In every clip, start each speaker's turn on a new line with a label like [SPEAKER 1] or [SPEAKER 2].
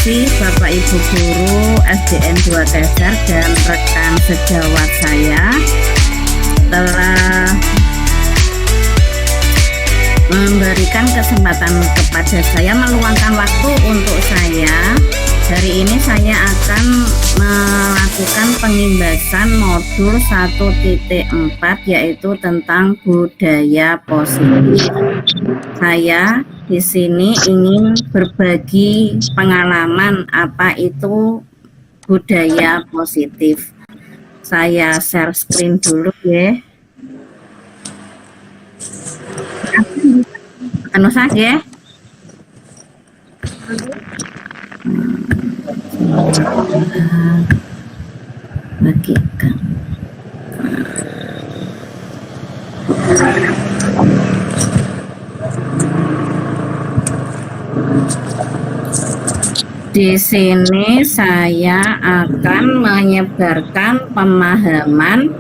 [SPEAKER 1] kasih Bapak Ibu Guru SDN 2 Teser dan rekan sejawat saya telah memberikan kesempatan kepada saya, meluangkan waktu untuk saya. Hari ini saya akan melakukan pengimbasan modul 1.4 yaitu tentang budaya positif. Saya di sini ingin berbagi pengalaman apa itu budaya positif. Saya share screen dulu ya. Anu saja. Bagikan. Di sini saya akan menyebarkan pemahaman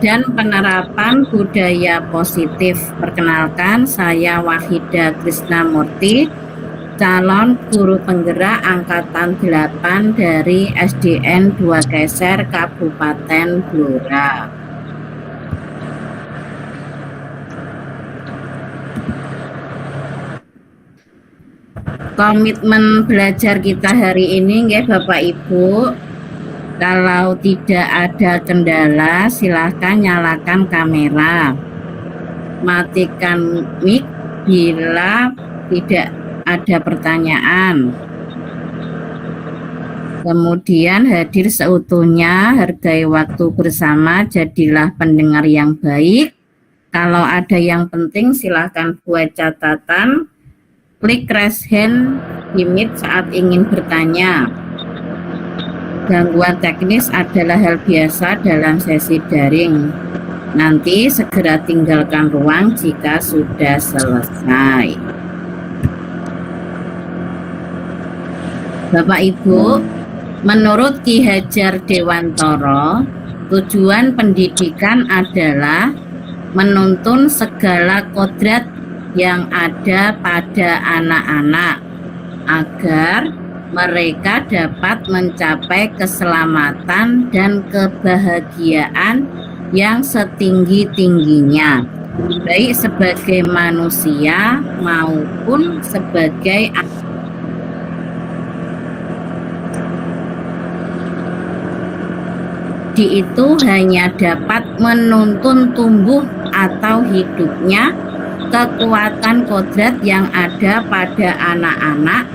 [SPEAKER 1] dan penerapan budaya positif. Perkenalkan, saya Wahida Krisnamurti, calon guru penggerak angkatan 8 dari SDN 2 Keser, Kabupaten Blora. Komitmen belajar kita hari ini ya Bapak Ibu, kalau tidak ada kendala silahkan nyalakan kamera, matikan mic bila tidak ada pertanyaan, kemudian hadir seutuhnya, hargai waktu bersama, jadilah pendengar yang baik. Kalau ada yang penting silahkan buat catatan, klik raise hand limit saat ingin bertanya. Gangguan teknis adalah hal biasa dalam sesi daring. Nanti segera tinggalkan ruang jika sudah selesai. Bapak Ibu, menurut Ki Hajar Dewantara, tujuan pendidikan adalah menuntun segala kodrat yang ada pada anak-anak agar mereka dapat mencapai keselamatan dan kebahagiaan yang setinggi-tingginya, baik sebagai manusia maupun sebagai itu hanya dapat menuntun tumbuh atau hidupnya kekuatan kodrat yang ada pada anak-anak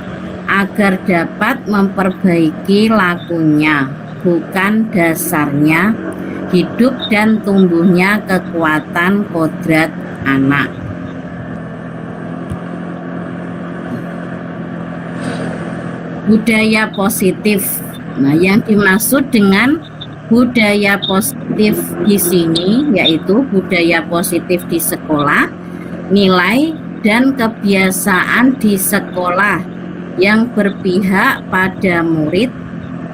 [SPEAKER 1] agar dapat memperbaiki lakunya, bukan dasarnya, hidup dan tumbuhnya kekuatan kodrat anak. Budaya positif. Nah, yang dimaksud dengan budaya positif di sini yaitu budaya positif di sekolah, nilai dan kebiasaan di sekolah yang berpihak pada murid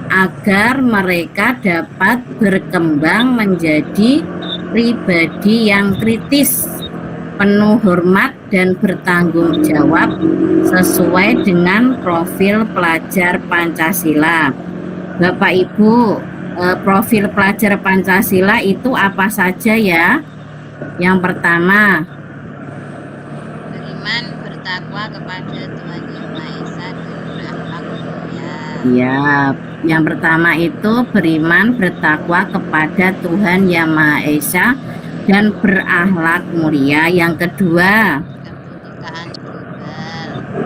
[SPEAKER 1] agar mereka dapat berkembang menjadi pribadi yang kritis, penuh hormat dan bertanggung jawab sesuai dengan profil pelajar Pancasila. Bapak Ibu, profil pelajar Pancasila itu apa saja ya? Yang pertama, beriman, bertakwa kepada Tuhan Yang Maha Esa dan berakhlak mulia. Ya, yang pertama itu beriman, bertakwa kepada Tuhan Yang Maha Esa dan berakhlak mulia. Yang kedua,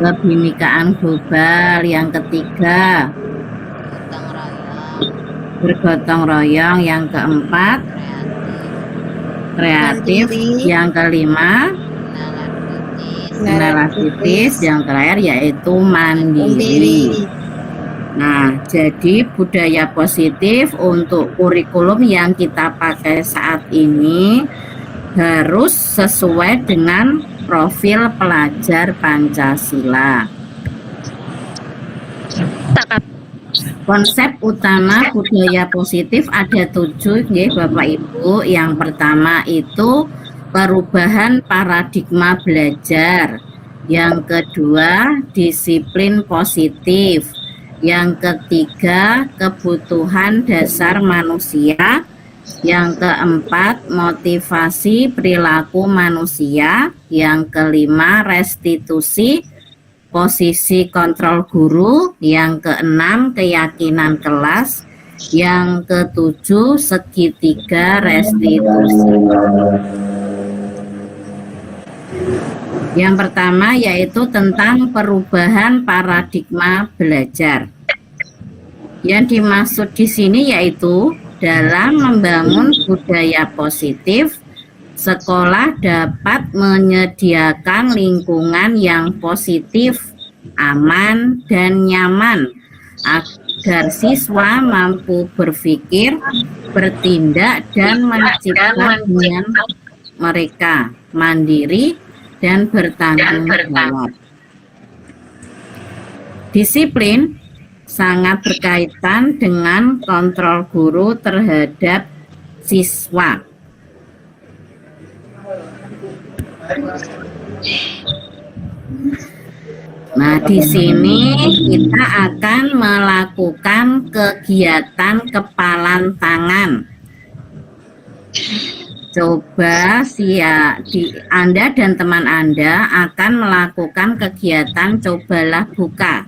[SPEAKER 1] kebinekaan global. Yang ketiga, bergotong royong. Yang keempat, kreatif. Yang kelima, narasitis. Yang terakhir yaitu mandiri. Nah, jadi budaya positif untuk kurikulum yang kita pakai saat ini harus sesuai dengan profil pelajar Pancasila. Konsep utama budaya positif ada 7 ya Bapak Ibu. Yang pertama itu perubahan paradigma belajar. Yang kedua, disiplin positif. Yang ketiga, kebutuhan dasar manusia. Yang keempat, motivasi perilaku manusia. Yang kelima, restitusi posisi kontrol guru. Yang keenam, keyakinan kelas. Yang ketujuh, segitiga restitusi. Yang pertama yaitu tentang perubahan paradigma belajar. Yang dimaksud di sini yaitu dalam membangun budaya positif, sekolah dapat menyediakan lingkungan yang positif, aman, dan nyaman agar siswa mampu berpikir, bertindak, dan menciptakan mereka mandiri dan bertanggung jawab. Disiplin sangat berkaitan dengan kontrol guru terhadap siswa. Nah, di sini kita akan melakukan kegiatan kepalan tangan. Coba Anda dan teman Anda akan melakukan kegiatan cobalah buka.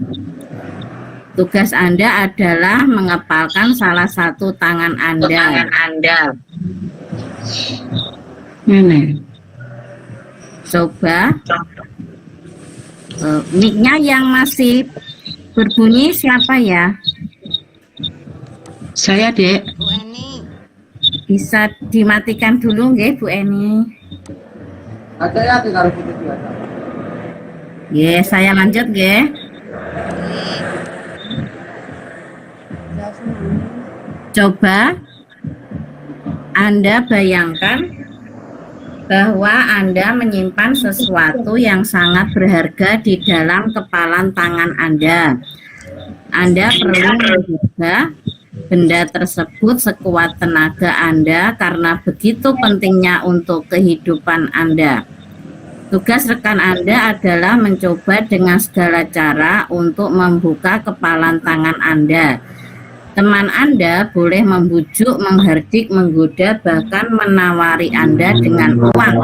[SPEAKER 1] Tugas Anda adalah mengepalkan salah satu tangan Anda. Coba mic-nya yang masih berbunyi siapa ya?
[SPEAKER 2] Saya, Dek.
[SPEAKER 3] Bu Eni.
[SPEAKER 1] Bisa dimatikan dulu nggih Bu Eni.
[SPEAKER 4] Ada ya tinggal video biasa.
[SPEAKER 1] Nggih, saya lanjut nggih. Coba Anda bayangkan bahwa Anda menyimpan sesuatu yang sangat berharga di dalam kepalan tangan Anda. Anda perlu menjaga benda tersebut sekuat tenaga Anda karena begitu pentingnya untuk kehidupan Anda. Tugas rekan Anda adalah mencoba dengan segala cara untuk membuka kepalan tangan Anda. Teman Anda boleh membujuk, menghardik, menggoda, bahkan menawari Anda dengan uang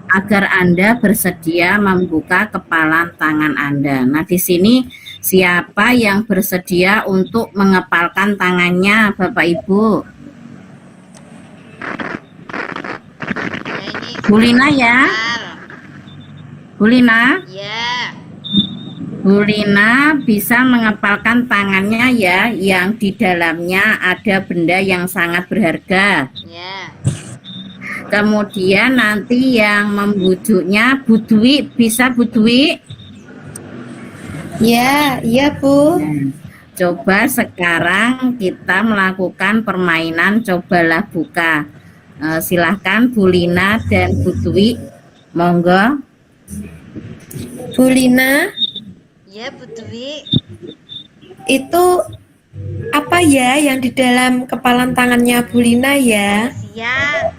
[SPEAKER 1] agar Anda bersedia membuka kepalan tangan Anda. Nah, di sini siapa yang bersedia untuk mengepalkan tangannya, Bapak Ibu? Bu Lina ya? Bu Lina?
[SPEAKER 3] Ya.
[SPEAKER 1] Bu Lina bisa mengepalkan tangannya ya, yang di dalamnya ada benda yang sangat berharga.
[SPEAKER 3] Ya.
[SPEAKER 1] Kemudian nanti yang membujuknya Bu Dwi, bisa Bu Dwi?
[SPEAKER 5] Ya, iya Bu.
[SPEAKER 1] Coba sekarang kita melakukan permainan cobalah buka. Silahkan Bu Lina dan Bu Dwi, monggo.
[SPEAKER 5] Bu Lina,
[SPEAKER 3] Ya, Bu Dwi.
[SPEAKER 5] itu apa ya yang di dalam kepalan tangannya Bu Lina ya?
[SPEAKER 3] Siap.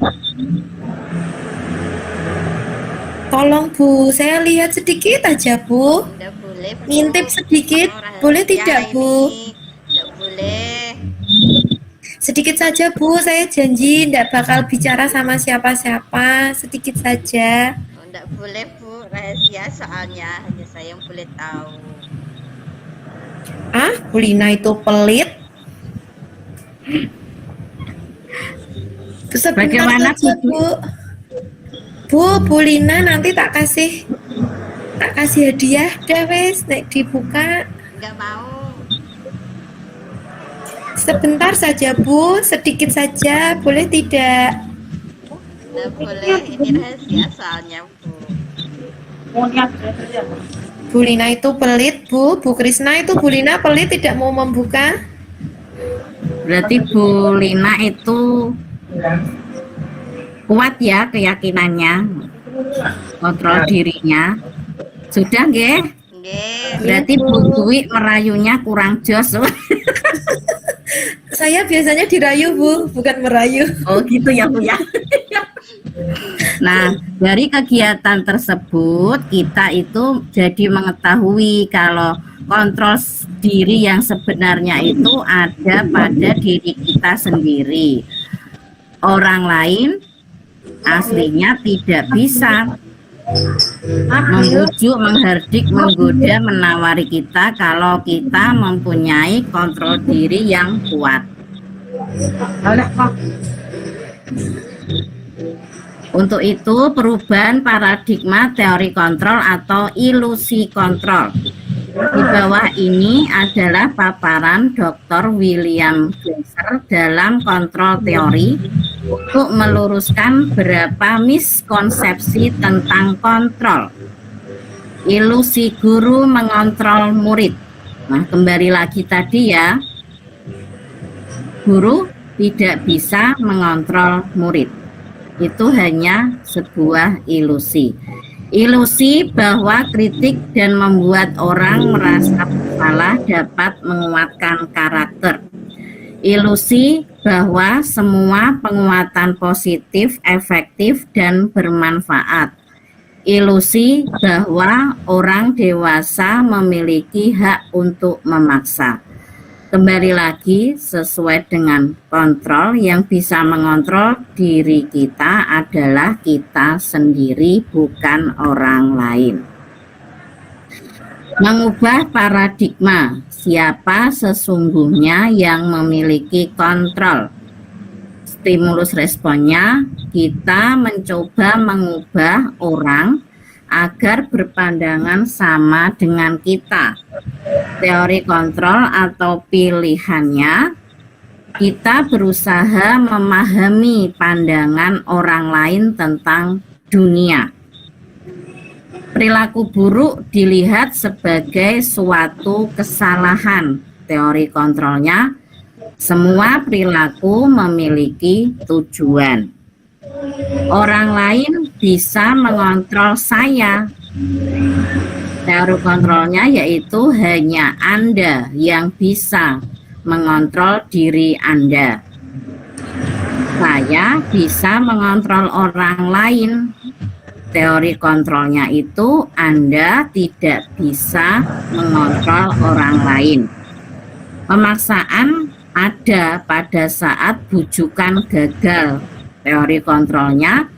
[SPEAKER 5] Tolong Bu, saya lihat sedikit aja Bu.
[SPEAKER 3] Tidak boleh, Bu.
[SPEAKER 5] Ngintip sedikit,
[SPEAKER 3] Rahasia
[SPEAKER 5] boleh tidak Bu?
[SPEAKER 3] Tidak boleh.
[SPEAKER 5] Sedikit saja Bu, saya janji tidak bakal bicara sama siapa-siapa, sedikit saja.
[SPEAKER 3] Oh, tidak boleh, Bu. Rahasia soalnya hanya saya yang boleh tahu.
[SPEAKER 5] Ah, Bu Lina itu pelit. Sebentar
[SPEAKER 1] Bagaimana,
[SPEAKER 5] saja, Bu? Bu Lina nanti tak kasih hadiah dah wes, nek dibuka.
[SPEAKER 3] Enggak mau.
[SPEAKER 5] Sebentar saja Bu, sedikit saja, boleh tidak?
[SPEAKER 3] Tidak boleh. Ini rahasia soalnya, Bu.
[SPEAKER 5] Bu Lina itu pelit Bu, Bu Krisna itu Bu Lina pelit tidak mau membuka.
[SPEAKER 1] Berarti Bu Lina itu kuat ya keyakinannya, kontrol dirinya. Sudah nggih?
[SPEAKER 3] Nggih.
[SPEAKER 1] Berarti Bu Dwi merayunya kurang jos.
[SPEAKER 5] Saya biasanya dirayu Bu, bukan merayu.
[SPEAKER 1] Oh gitu ya Bu ya. Nah, dari kegiatan tersebut kita itu jadi mengetahui kalau kontrol diri yang sebenarnya itu ada pada diri kita sendiri. Orang lain aslinya tidak bisa membujuk, menghardik, menggoda, menawari kita kalau kita mempunyai kontrol diri yang kuat. Untuk itu, perubahan paradigma teori kontrol atau ilusi kontrol. Di bawah ini adalah paparan Dr. William Glasser dalam kontrol teori untuk meluruskan beberapa miskonsepsi tentang kontrol. Ilusi guru mengontrol murid. Nah, kembali lagi tadi ya, guru tidak bisa mengontrol murid. Itu hanya sebuah ilusi. Ilusi bahwa kritik dan membuat orang merasa bersalah dapat menguatkan karakter. Ilusi bahwa semua penguatan positif, efektif, dan bermanfaat. Ilusi bahwa orang dewasa memiliki hak untuk memaksa. Kembali lagi, sesuai dengan kontrol, yang bisa mengontrol diri kita adalah kita sendiri, bukan orang lain. Mengubah paradigma, siapa sesungguhnya yang memiliki kontrol? Stimulus responnya, kita mencoba mengubah orang agar berpandangan sama dengan kita. Teori kontrol atau pilihannya, kita berusaha memahami pandangan orang lain tentang dunia. Perilaku buruk dilihat sebagai suatu kesalahan. Teori kontrolnya, semua perilaku memiliki tujuan. Orang lain bisa mengontrol saya. Teori kontrolnya yaitu hanya Anda yang bisa mengontrol diri Anda. Saya bisa mengontrol orang lain. Teori kontrolnya itu Anda tidak bisa mengontrol orang lain. Pemaksaan ada pada saat bujukan gagal. Teori kontrolnya,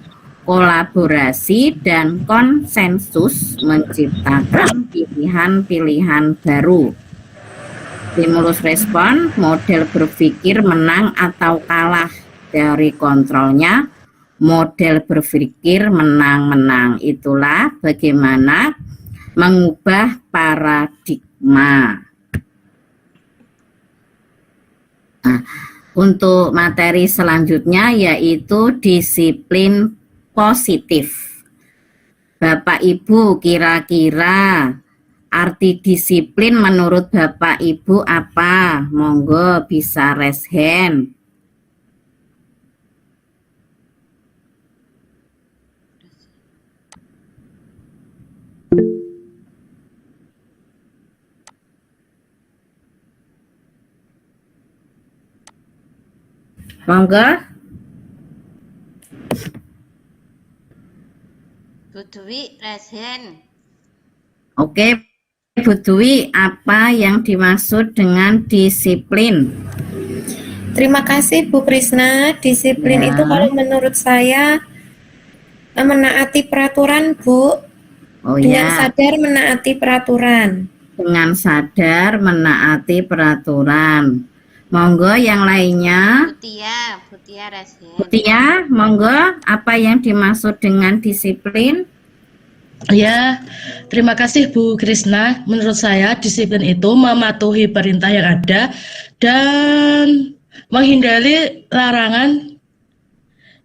[SPEAKER 1] kolaborasi dan konsensus menciptakan pilihan-pilihan baru. Stimulus respon, model berpikir menang atau kalah. Teori kontrolnya, model berpikir menang-menang. Itulah bagaimana mengubah paradigma. Nah, untuk materi selanjutnya yaitu disiplin positif. Bapak Ibu, kira-kira arti disiplin menurut Bapak Ibu apa? Monggo bisa raise hand. Monggo.
[SPEAKER 3] Bu Dwi, raise hand.
[SPEAKER 1] Oke, Bu Dwi, apa yang dimaksud dengan disiplin?
[SPEAKER 5] Terima kasih Bu Krisna. Disiplin
[SPEAKER 1] Ya.
[SPEAKER 5] itu kalau menurut saya menaati peraturan, Bu.
[SPEAKER 1] Oh
[SPEAKER 5] Dengan
[SPEAKER 1] ya,
[SPEAKER 5] sadar menaati peraturan.
[SPEAKER 1] dengan sadar menaati peraturan. Monggo yang lainnya.
[SPEAKER 3] Bu Tia raise hand.
[SPEAKER 1] Bu Tia, monggo, apa yang dimaksud dengan disiplin?
[SPEAKER 2] Ya, terima kasih Bu Krisna. Menurut saya disiplin itu mematuhi perintah yang ada dan menghindari larangan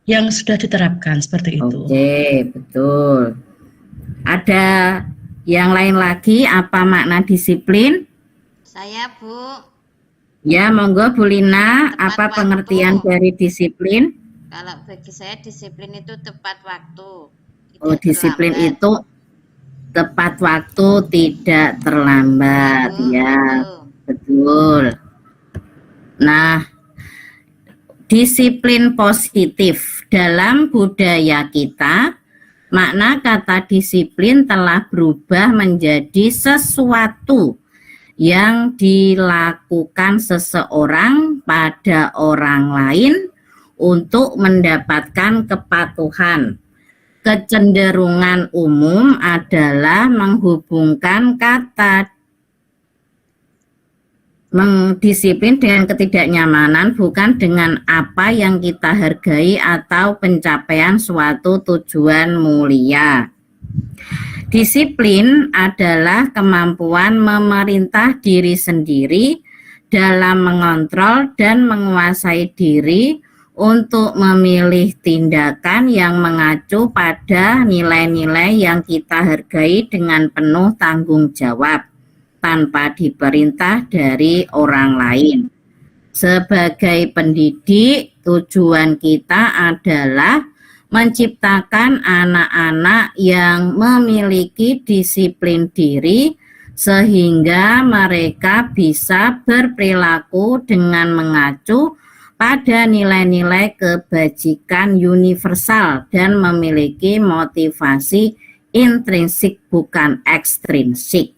[SPEAKER 2] yang sudah diterapkan seperti itu.
[SPEAKER 1] Oke, betul. Ada yang lain lagi, apa makna disiplin?
[SPEAKER 3] Saya Bu,
[SPEAKER 1] Ya, monggo Bu Lina,
[SPEAKER 3] Tepat
[SPEAKER 1] apa
[SPEAKER 3] waktu.
[SPEAKER 1] pengertian dari disiplin?
[SPEAKER 3] kalau bagi saya disiplin itu tepat waktu.
[SPEAKER 1] Oh,
[SPEAKER 3] Tidak
[SPEAKER 1] disiplin
[SPEAKER 3] terlambat.
[SPEAKER 1] itu tepat waktu, tidak terlambat.
[SPEAKER 3] Bu,
[SPEAKER 1] Ya,
[SPEAKER 3] itu.
[SPEAKER 1] betul. Nah, disiplin positif dalam budaya kita, makna kata disiplin telah berubah menjadi sesuatu yang dilakukan seseorang pada orang lain untuk mendapatkan kepatuhan. Kecenderungan umum adalah menghubungkan kata disiplin dengan ketidaknyamanan, bukan dengan apa yang kita hargai atau pencapaian suatu tujuan mulia. Disiplin adalah kemampuan memerintah diri sendiri dalam mengontrol dan menguasai diri untuk memilih tindakan yang mengacu pada nilai-nilai yang kita hargai dengan penuh tanggung jawab, tanpa diperintah dari orang lain. Sebagai pendidik, tujuan kita adalah menciptakan anak-anak yang memiliki disiplin diri sehingga mereka bisa berperilaku dengan mengacu pada nilai-nilai kebajikan universal dan memiliki motivasi intrinsik bukan ekstrinsik.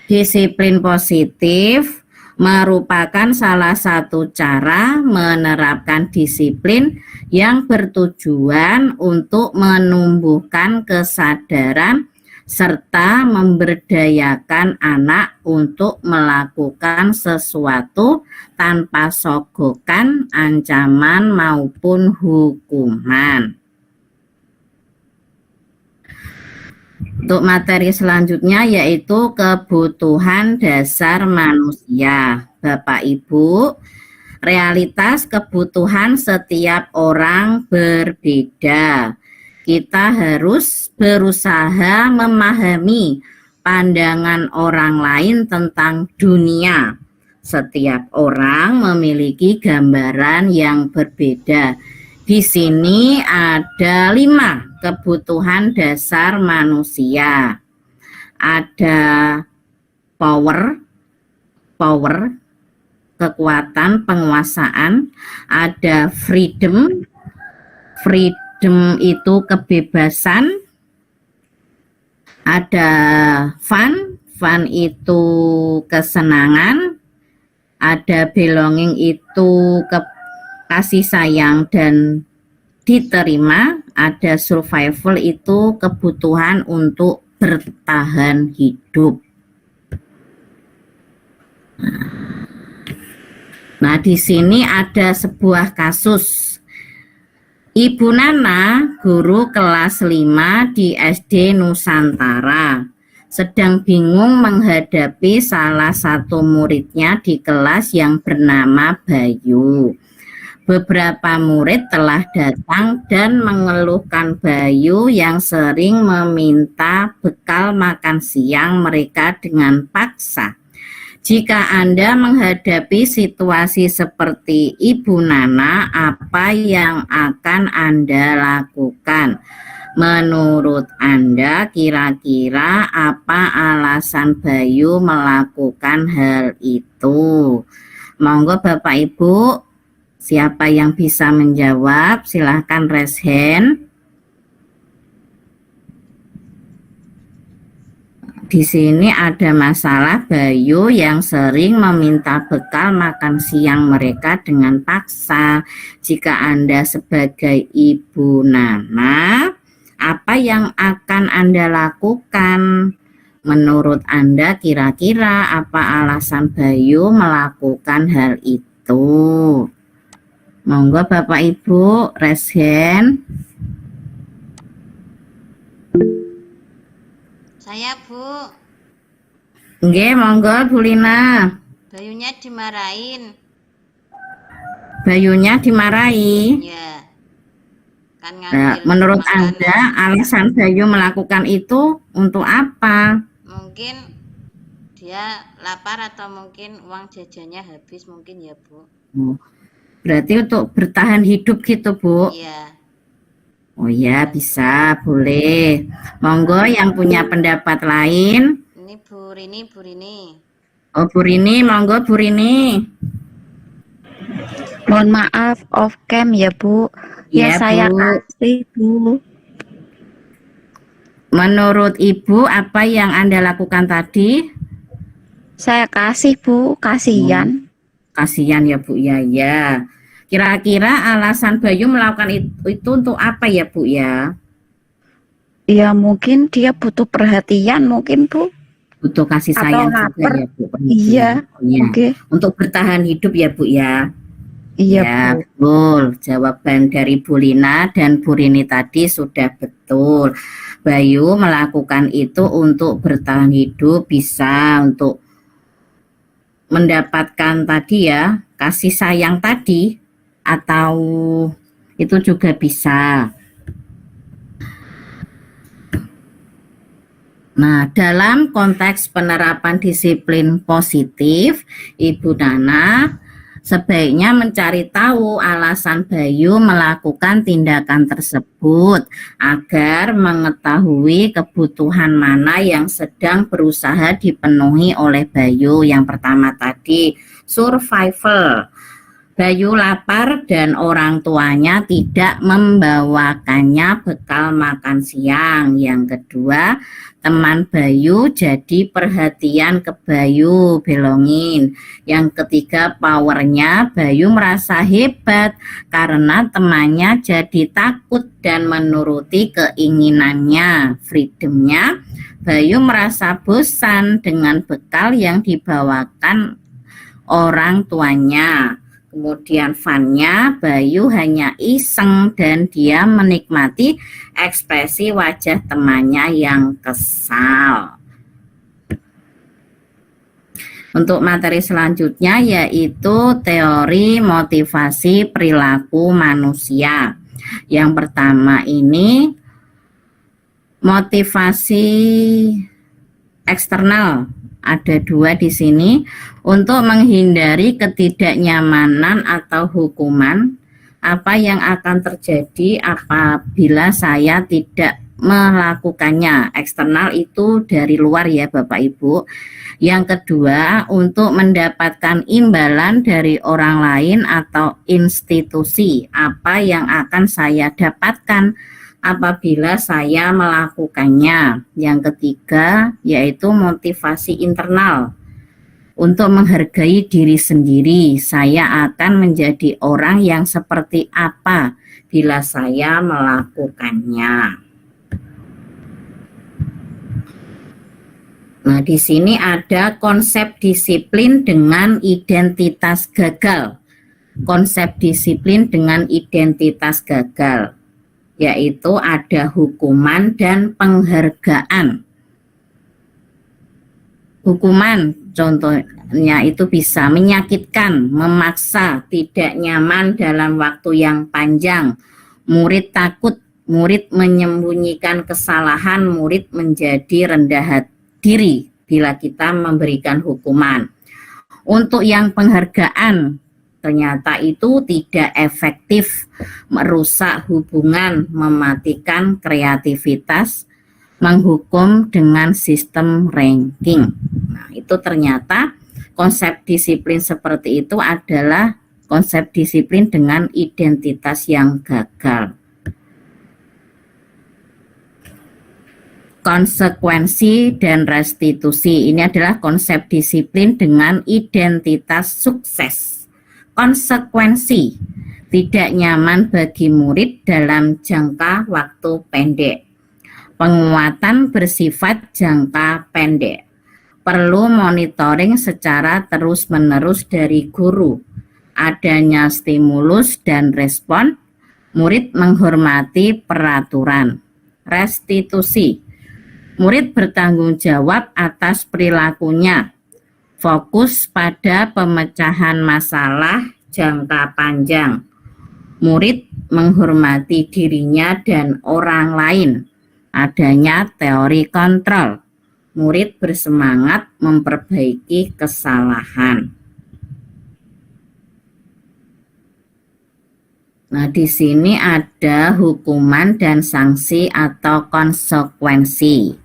[SPEAKER 1] Disiplin positif merupakan salah satu cara menerapkan disiplin yang bertujuan untuk menumbuhkan kesadaran serta memberdayakan anak untuk melakukan sesuatu tanpa sogokan, ancaman maupun hukuman. Untuk materi selanjutnya yaitu kebutuhan dasar manusia. Bapak Ibu, realitas kebutuhan setiap orang berbeda. Kita harus berusaha memahami pandangan orang lain tentang dunia. Setiap orang memiliki gambaran yang berbeda. Di sini ada 5 kebutuhan dasar manusia. Ada power, kekuatan, penguasaan. Ada freedom itu kebebasan. Ada fun itu kesenangan. Ada belonging itu kasih sayang dan diterima. Ada survival itu kebutuhan untuk bertahan hidup. Nah, di sini ada sebuah kasus. Ibu Nana, guru kelas 5 di SD Nusantara, sedang bingung menghadapi salah satu muridnya di kelas yang bernama Bayu. Beberapa murid telah datang dan mengeluhkan Bayu yang sering meminta bekal makan siang mereka dengan paksa. Jika Anda menghadapi situasi seperti Ibu Nana, apa yang akan Anda lakukan? Menurut Anda, kira-kira apa alasan Bayu melakukan hal itu? Monggo Bapak Ibu, siapa yang bisa menjawab? Silahkan raise hand. Di sini ada masalah Bayu yang sering meminta bekal makan siang mereka dengan paksa. Jika Anda sebagai Ibu Nana, apa yang akan Anda lakukan? Menurut Anda kira-kira apa alasan Bayu melakukan hal itu? Monggo Bapak Ibu raise hand.
[SPEAKER 3] Saya Bu,
[SPEAKER 1] Nggih, monggo Bu Lina.
[SPEAKER 3] Bayunya dimarahin.
[SPEAKER 1] Bayunya dimarahi.
[SPEAKER 3] Ya, kan
[SPEAKER 1] Nah,
[SPEAKER 3] ngambil
[SPEAKER 1] menurut
[SPEAKER 3] makanan.
[SPEAKER 1] Anda alasan Bayu melakukan itu untuk apa?
[SPEAKER 3] Mungkin dia lapar atau mungkin uang jajannya habis mungkin ya Bu.
[SPEAKER 1] Berarti untuk bertahan hidup gitu Bu.
[SPEAKER 3] Iya.
[SPEAKER 1] Oh ya, bisa, boleh. Monggo yang punya pendapat lain.
[SPEAKER 3] Ini Bu Rini.
[SPEAKER 1] Oh Bu Rini, monggo Bu Rini.
[SPEAKER 6] Mohon maaf off cam ya Bu.
[SPEAKER 1] Ya,
[SPEAKER 6] Saya
[SPEAKER 1] Bu.
[SPEAKER 6] kasih Bu.
[SPEAKER 1] Menurut Ibu apa yang Anda lakukan tadi?
[SPEAKER 6] Saya kasih Bu, kasihan.
[SPEAKER 1] Kasihan ya Bu ya. Ya. Kira-kira alasan Bayu melakukan itu untuk apa ya Bu ya?
[SPEAKER 6] Ya mungkin dia butuh perhatian mungkin Bu.
[SPEAKER 1] Butuh kasih
[SPEAKER 6] Atau
[SPEAKER 1] sayang juga
[SPEAKER 6] lapar.
[SPEAKER 1] ya Bu.
[SPEAKER 6] Iya.
[SPEAKER 1] Iya.
[SPEAKER 6] Oke.
[SPEAKER 1] Untuk bertahan hidup ya Bu ya.
[SPEAKER 6] Iya
[SPEAKER 1] Ya,
[SPEAKER 6] Bu.
[SPEAKER 1] betul. Jawaban dari Bu Lina dan Bu Rini tadi sudah betul. Bayu melakukan itu untuk bertahan hidup, bisa untuk mendapatkan tadi ya, kasih sayang tadi, atau itu juga bisa. Nah, dalam konteks penerapan disiplin positif, Ibu Nana sebaiknya mencari tahu alasan Bayu melakukan tindakan tersebut agar mengetahui kebutuhan mana yang sedang berusaha dipenuhi oleh Bayu. Yang pertama tadi, survival. Bayu lapar dan orang tuanya tidak membawakannya bekal makan siang. Yang kedua, teman Bayu jadi perhatian ke Bayu, belongin. Yang ketiga, powernya Bayu merasa hebat karena temannya jadi takut dan menuruti keinginannya. Freedomnya, Bayu merasa bosan dengan bekal yang dibawakan orang tuanya. Kemudian funnya, Bayu hanya iseng dan dia menikmati ekspresi wajah temannya yang kesal. Untuk materi selanjutnya yaitu teori motivasi perilaku manusia. Yang pertama ini motivasi eksternal. Ada dua di sini. Untuk menghindari ketidaknyamanan atau hukuman, apa yang akan terjadi apabila saya tidak melakukannya. Eksternal itu dari luar ya Bapak Ibu. Yang kedua, untuk mendapatkan imbalan dari orang lain atau institusi, apa yang akan saya dapatkan apabila saya melakukannya. Yang ketiga yaitu motivasi internal, untuk menghargai diri sendiri. Saya akan menjadi orang yang seperti apa bila saya melakukannya. Nah, di sini ada konsep disiplin dengan identitas gagal. Konsep disiplin dengan identitas gagal, yaitu ada hukuman dan penghargaan. Hukuman contohnya itu bisa menyakitkan, memaksa, tidak nyaman dalam waktu yang panjang. Murid takut, murid menyembunyikan kesalahan, murid menjadi rendah diri bila kita memberikan hukuman. Untuk yang penghargaan, ternyata itu tidak efektif, merusak hubungan, mematikan kreativitas, menghukum dengan sistem ranking. Nah, itu ternyata konsep disiplin seperti itu adalah konsep disiplin dengan identitas yang gagal. Konsekuensi dan restitusi, ini adalah konsep disiplin dengan identitas sukses. Konsekuensi, tidak nyaman bagi murid dalam jangka waktu pendek. Penguatan bersifat jangka pendek. Perlu monitoring secara terus-menerus dari guru. Adanya stimulus dan respon. Murid menghormati peraturan. Restitusi. Murid bertanggung jawab atas perilakunya. Fokus pada pemecahan masalah jangka panjang. Murid menghormati dirinya dan orang lain. Adanya teori kontrol. Murid bersemangat memperbaiki kesalahan. Nah, di sini ada hukuman dan sanksi atau konsekuensi.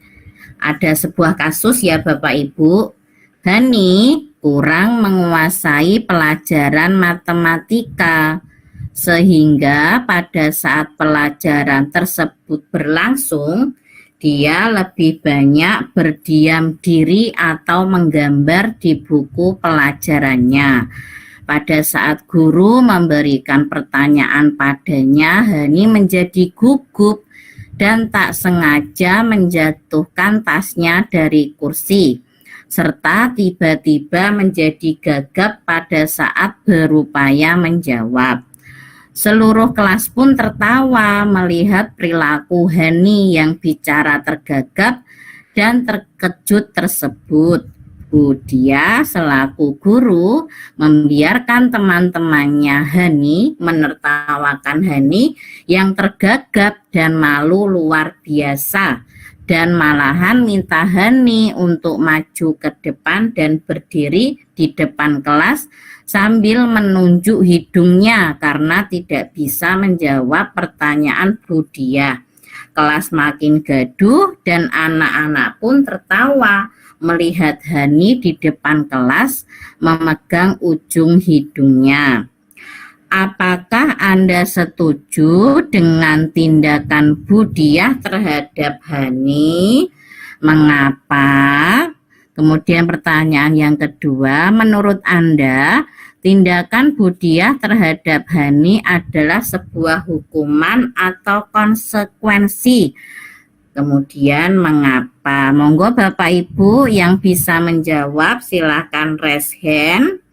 [SPEAKER 1] Ada sebuah kasus ya Bapak Ibu. Hani kurang menguasai pelajaran matematika, sehingga pada saat pelajaran tersebut berlangsung, Dia lebih banyak berdiam diri atau menggambar di buku pelajarannya. Pada saat guru memberikan pertanyaan padanya, Hani menjadi gugup dan tak sengaja menjatuhkan tasnya dari kursi, serta tiba-tiba menjadi gagap pada saat berupaya menjawab. Seluruh kelas pun tertawa melihat perilaku Hani yang bicara tergagap dan terkejut tersebut. Budia selaku guru membiarkan teman-temannya Hani menertawakan Hani yang tergagap dan malu luar biasa, dan malahan minta Hani untuk maju ke depan dan berdiri di depan kelas sambil menunjuk hidungnya karena tidak bisa menjawab pertanyaan Budia. Kelas makin gaduh dan anak-anak pun tertawa melihat Hani di depan kelas memegang ujung hidungnya. Apakah Anda setuju dengan tindakan Budia terhadap Hani? Mengapa? Kemudian pertanyaan yang kedua, menurut Anda tindakan Budia terhadap Hani adalah sebuah hukuman atau konsekuensi? Kemudian mengapa? Monggo Bapak Ibu yang bisa menjawab silahkan raise hand.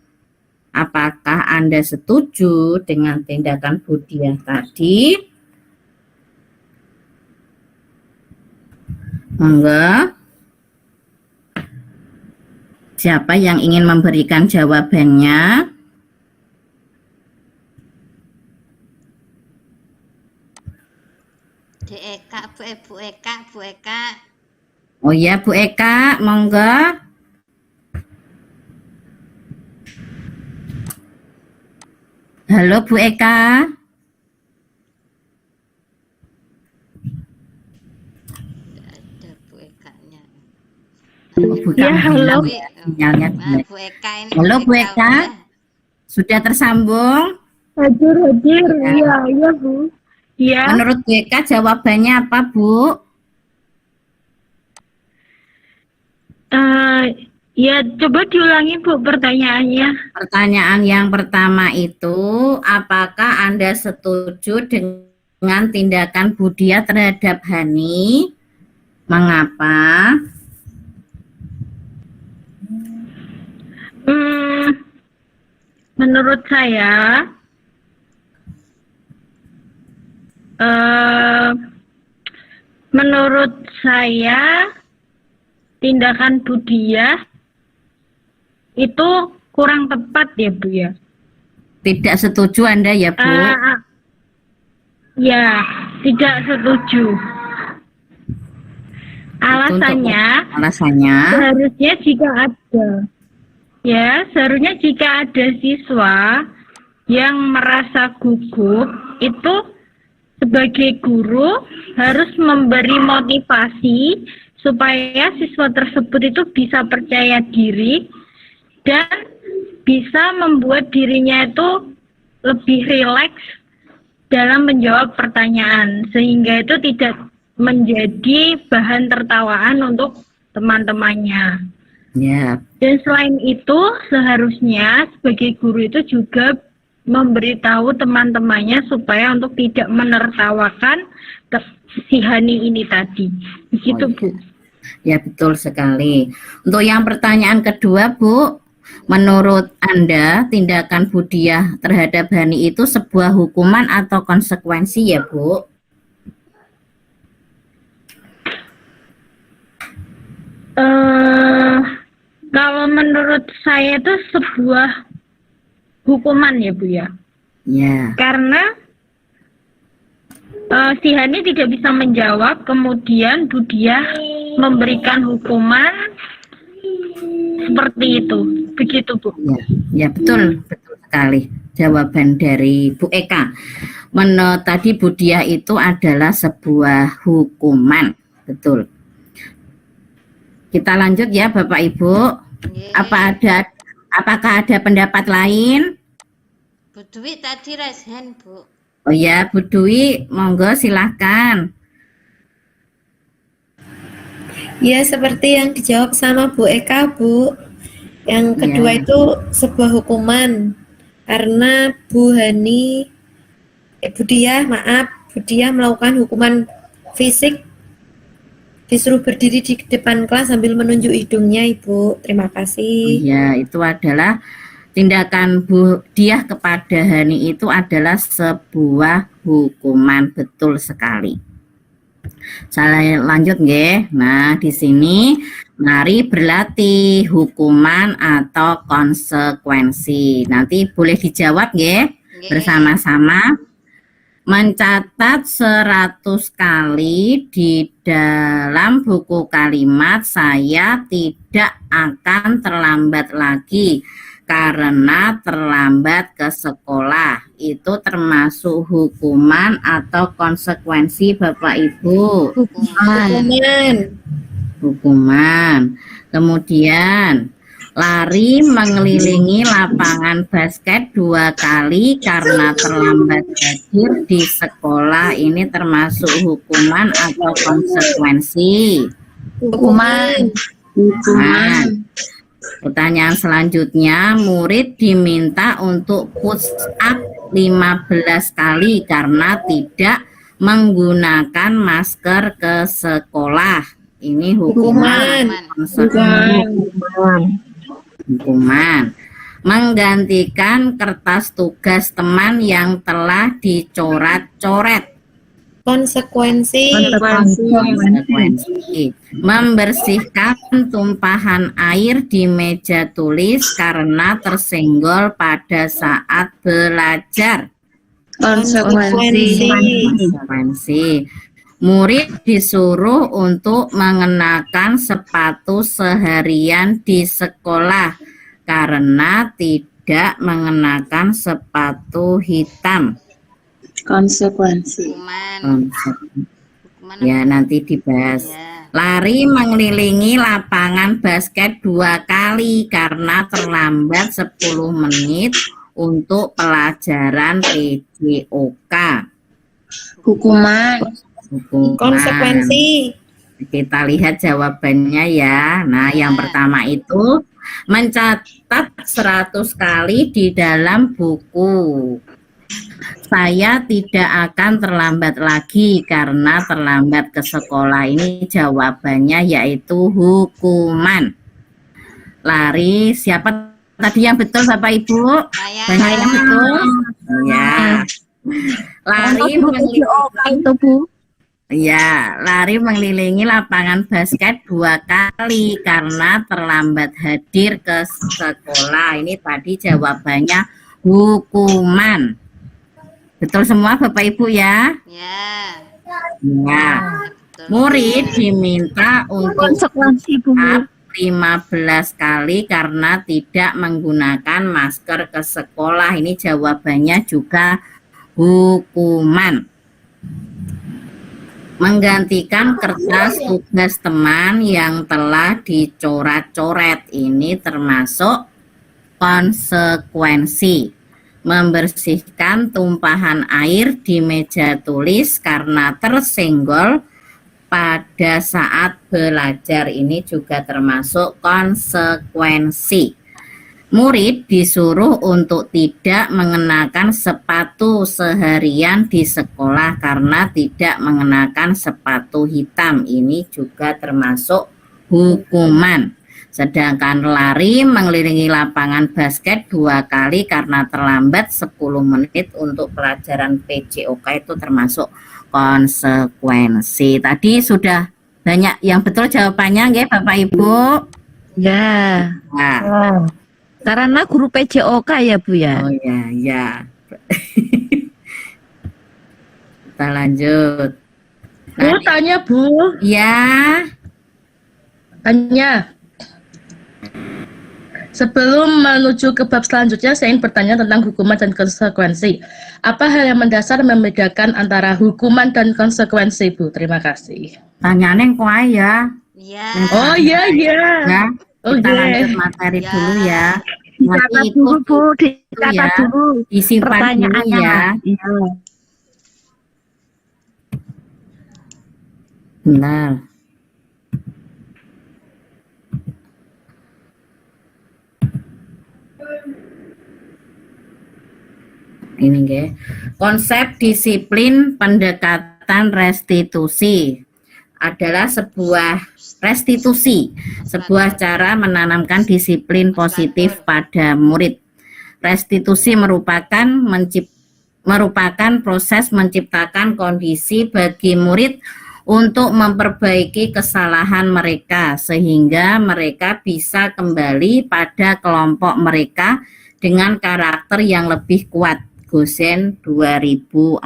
[SPEAKER 1] Apakah Anda setuju dengan tindakan Budia tadi? Monggo. Siapa yang ingin memberikan jawabannya?
[SPEAKER 3] Bu Eka.
[SPEAKER 1] Oh ya, Bu Eka, monggo. Halo Bu Eka.
[SPEAKER 3] Ada Bu Ekanya.
[SPEAKER 1] Oh, bukan
[SPEAKER 5] Ya, halo.
[SPEAKER 1] sinyalnya.
[SPEAKER 3] Bu Eka ini.
[SPEAKER 1] Halo Bu Eka, sudah tersambung?
[SPEAKER 5] Hadir. Iya, Bu. Iya.
[SPEAKER 1] Menurut Bu Eka jawabannya apa Bu?
[SPEAKER 5] Ya, coba diulangi Bu pertanyaannya.
[SPEAKER 1] Pertanyaan yang pertama itu, apakah Anda setuju dengan tindakan Budia terhadap Hani? Mengapa?
[SPEAKER 5] Menurut saya, tindakan Budia itu kurang tepat ya Bu ya.
[SPEAKER 1] Tidak setuju Anda ya Bu?
[SPEAKER 5] Ya, tidak setuju. Alasannya seharusnya jika ada siswa yang merasa gugup, itu sebagai guru harus memberi motivasi supaya siswa tersebut itu bisa percaya diri dan bisa membuat dirinya itu lebih rileks dalam menjawab pertanyaan, sehingga itu tidak menjadi bahan tertawaan untuk teman-temannya.
[SPEAKER 1] Ya.
[SPEAKER 5] Dan selain itu, seharusnya sebagai guru itu juga memberitahu teman-temannya supaya untuk tidak menertawakan si Hani ini tadi. Begitu, Bu.
[SPEAKER 1] Ya, betul sekali. Untuk yang pertanyaan kedua, Bu, menurut Anda tindakan Budia terhadap Hani itu sebuah hukuman atau konsekuensi ya, Bu?
[SPEAKER 5] Kalau menurut saya itu sebuah hukuman ya Bu ya.
[SPEAKER 1] Ya.
[SPEAKER 5] Karena si Hani tidak bisa menjawab, kemudian Budia memberikan hukuman seperti itu. Begitu Bu.
[SPEAKER 1] Ya betul sekali jawaban dari Bu Eka. Tadi Budia itu adalah sebuah hukuman, betul. Kita lanjut ya Bapak Ibu. Apakah ada pendapat lain?
[SPEAKER 3] Bu Dwi tadi raise hand, Bu.
[SPEAKER 1] Oh ya, Bu Dwi, monggo silahkan.
[SPEAKER 7] Ya, seperti yang dijawab sama Bu Eka, Bu. Yang kedua
[SPEAKER 1] Ya.
[SPEAKER 7] itu sebuah hukuman karena Bu Dia melakukan hukuman fisik, disuruh berdiri di depan kelas sambil menunjuk hidungnya, Ibu. Terima kasih.
[SPEAKER 1] Ya, itu adalah tindakan Bu Diah kepada Hani itu adalah sebuah hukuman, betul sekali. Saya lanjut nggih. Nah, di sini mari berlatih hukuman atau konsekuensi. Nanti boleh dijawab nggih
[SPEAKER 3] Nggih.
[SPEAKER 1] bersama-sama. Mencatat 100 kali di dalam buku kalimat saya tidak akan terlambat lagi karena terlambat ke sekolah. Itu termasuk hukuman atau konsekuensi Bapak Ibu?
[SPEAKER 3] Hukuman.
[SPEAKER 1] Hukuman. Kemudian lari mengelilingi lapangan basket 2 kali karena terlambat hadir di sekolah. Ini termasuk hukuman atau konsekuensi?
[SPEAKER 7] Hukuman.
[SPEAKER 1] Nah, pertanyaan selanjutnya, murid diminta untuk push up 15 kali karena tidak menggunakan masker ke sekolah. Ini hukuman. Hukuman. Menggantikan kertas tugas teman yang telah dicoret-coret.
[SPEAKER 7] Konsekuensi.
[SPEAKER 1] Konsekuensi. Membersihkan tumpahan air di meja tulis karena tersenggol pada saat belajar.
[SPEAKER 7] Konsekuensi.
[SPEAKER 1] Konsekuensi. Murid disuruh untuk mengenakan sepatu seharian di sekolah karena tidak mengenakan sepatu hitam.
[SPEAKER 6] Konsekuensi.
[SPEAKER 3] Hukuman. Hukuman.
[SPEAKER 1] Ya, nanti dibahas.
[SPEAKER 3] Ya.
[SPEAKER 1] Lari mengelilingi lapangan basket 2 kali karena terlambat 10 menit untuk pelajaran PJOK.
[SPEAKER 6] Hukuman.
[SPEAKER 7] Konsekuensi.
[SPEAKER 1] Kita lihat jawabannya ya. Nah, yang pertama itu mencatat 100 kali di dalam buku. Saya tidak akan terlambat lagi karena terlambat ke sekolah. Ini jawabannya yaitu hukuman. Lari, siapa tadi yang betul Bapak Ibu?
[SPEAKER 3] Saya.
[SPEAKER 1] Banyak yang betul? Ya. Lari mengelilingi
[SPEAKER 6] itu Bu.
[SPEAKER 1] Ya, lari mengelilingi lapangan basket 2 kali karena terlambat hadir ke sekolah. Ini tadi jawabannya hukuman. Betul semua Bapak Ibu ya?
[SPEAKER 3] Ya.
[SPEAKER 1] Ya.
[SPEAKER 3] Betul.
[SPEAKER 1] Murid diminta untuk
[SPEAKER 6] Konsekuensi Bu.
[SPEAKER 1] 15 kali karena tidak menggunakan masker ke sekolah. Ini jawabannya juga hukuman. Menggantikan kertas tugas teman yang telah dicoret-coret. Ini termasuk konsekuensi. Membersihkan tumpahan air di meja tulis karena tersenggol pada saat belajar. Ini juga termasuk konsekuensi. Murid disuruh untuk tidak mengenakan sepatu seharian di sekolah karena tidak mengenakan sepatu hitam. Ini juga termasuk hukuman. Sedangkan lari mengelilingi lapangan basket 2 kali karena terlambat 10 menit untuk pelajaran PJOK itu termasuk konsekuensi. Tadi sudah banyak yang betul jawabannya nggih Bapak Ibu?
[SPEAKER 6] Ya.
[SPEAKER 1] Nah.
[SPEAKER 6] Karena guru PJOK ya Bu ya.
[SPEAKER 1] Oh ya, ya. Kita lanjut.
[SPEAKER 2] Bu, tanya Bu.
[SPEAKER 1] Ya.
[SPEAKER 2] Tanya. Sebelum menuju ke bab selanjutnya, saya ingin bertanya tentang hukuman dan konsekuensi. Apa hal yang mendasar membedakan antara hukuman dan konsekuensi, Bu? Terima kasih.
[SPEAKER 1] Tanyanya kok ya.
[SPEAKER 3] Ya.
[SPEAKER 2] Oh iya iya.
[SPEAKER 1] Ya.
[SPEAKER 2] Oh
[SPEAKER 1] Kita
[SPEAKER 2] iya.
[SPEAKER 1] lanjut materi
[SPEAKER 3] Ya.
[SPEAKER 1] dulu ya.
[SPEAKER 6] Dicatat
[SPEAKER 1] Nanti
[SPEAKER 6] dulu
[SPEAKER 1] ikut
[SPEAKER 6] Bu, dicatat
[SPEAKER 1] ya.
[SPEAKER 6] dulu
[SPEAKER 1] disimpan dulu
[SPEAKER 6] pertanyaannya.
[SPEAKER 1] ya.
[SPEAKER 6] Iya.
[SPEAKER 1] Benar. Ini nggih. Konsep disiplin pendekatan restitusi adalah sebuah cara menanamkan disiplin positif pada murid. Restitusi merupakan proses menciptakan kondisi bagi murid untuk memperbaiki kesalahan mereka sehingga mereka bisa kembali pada kelompok mereka dengan karakter yang lebih kuat. Gosen 2004.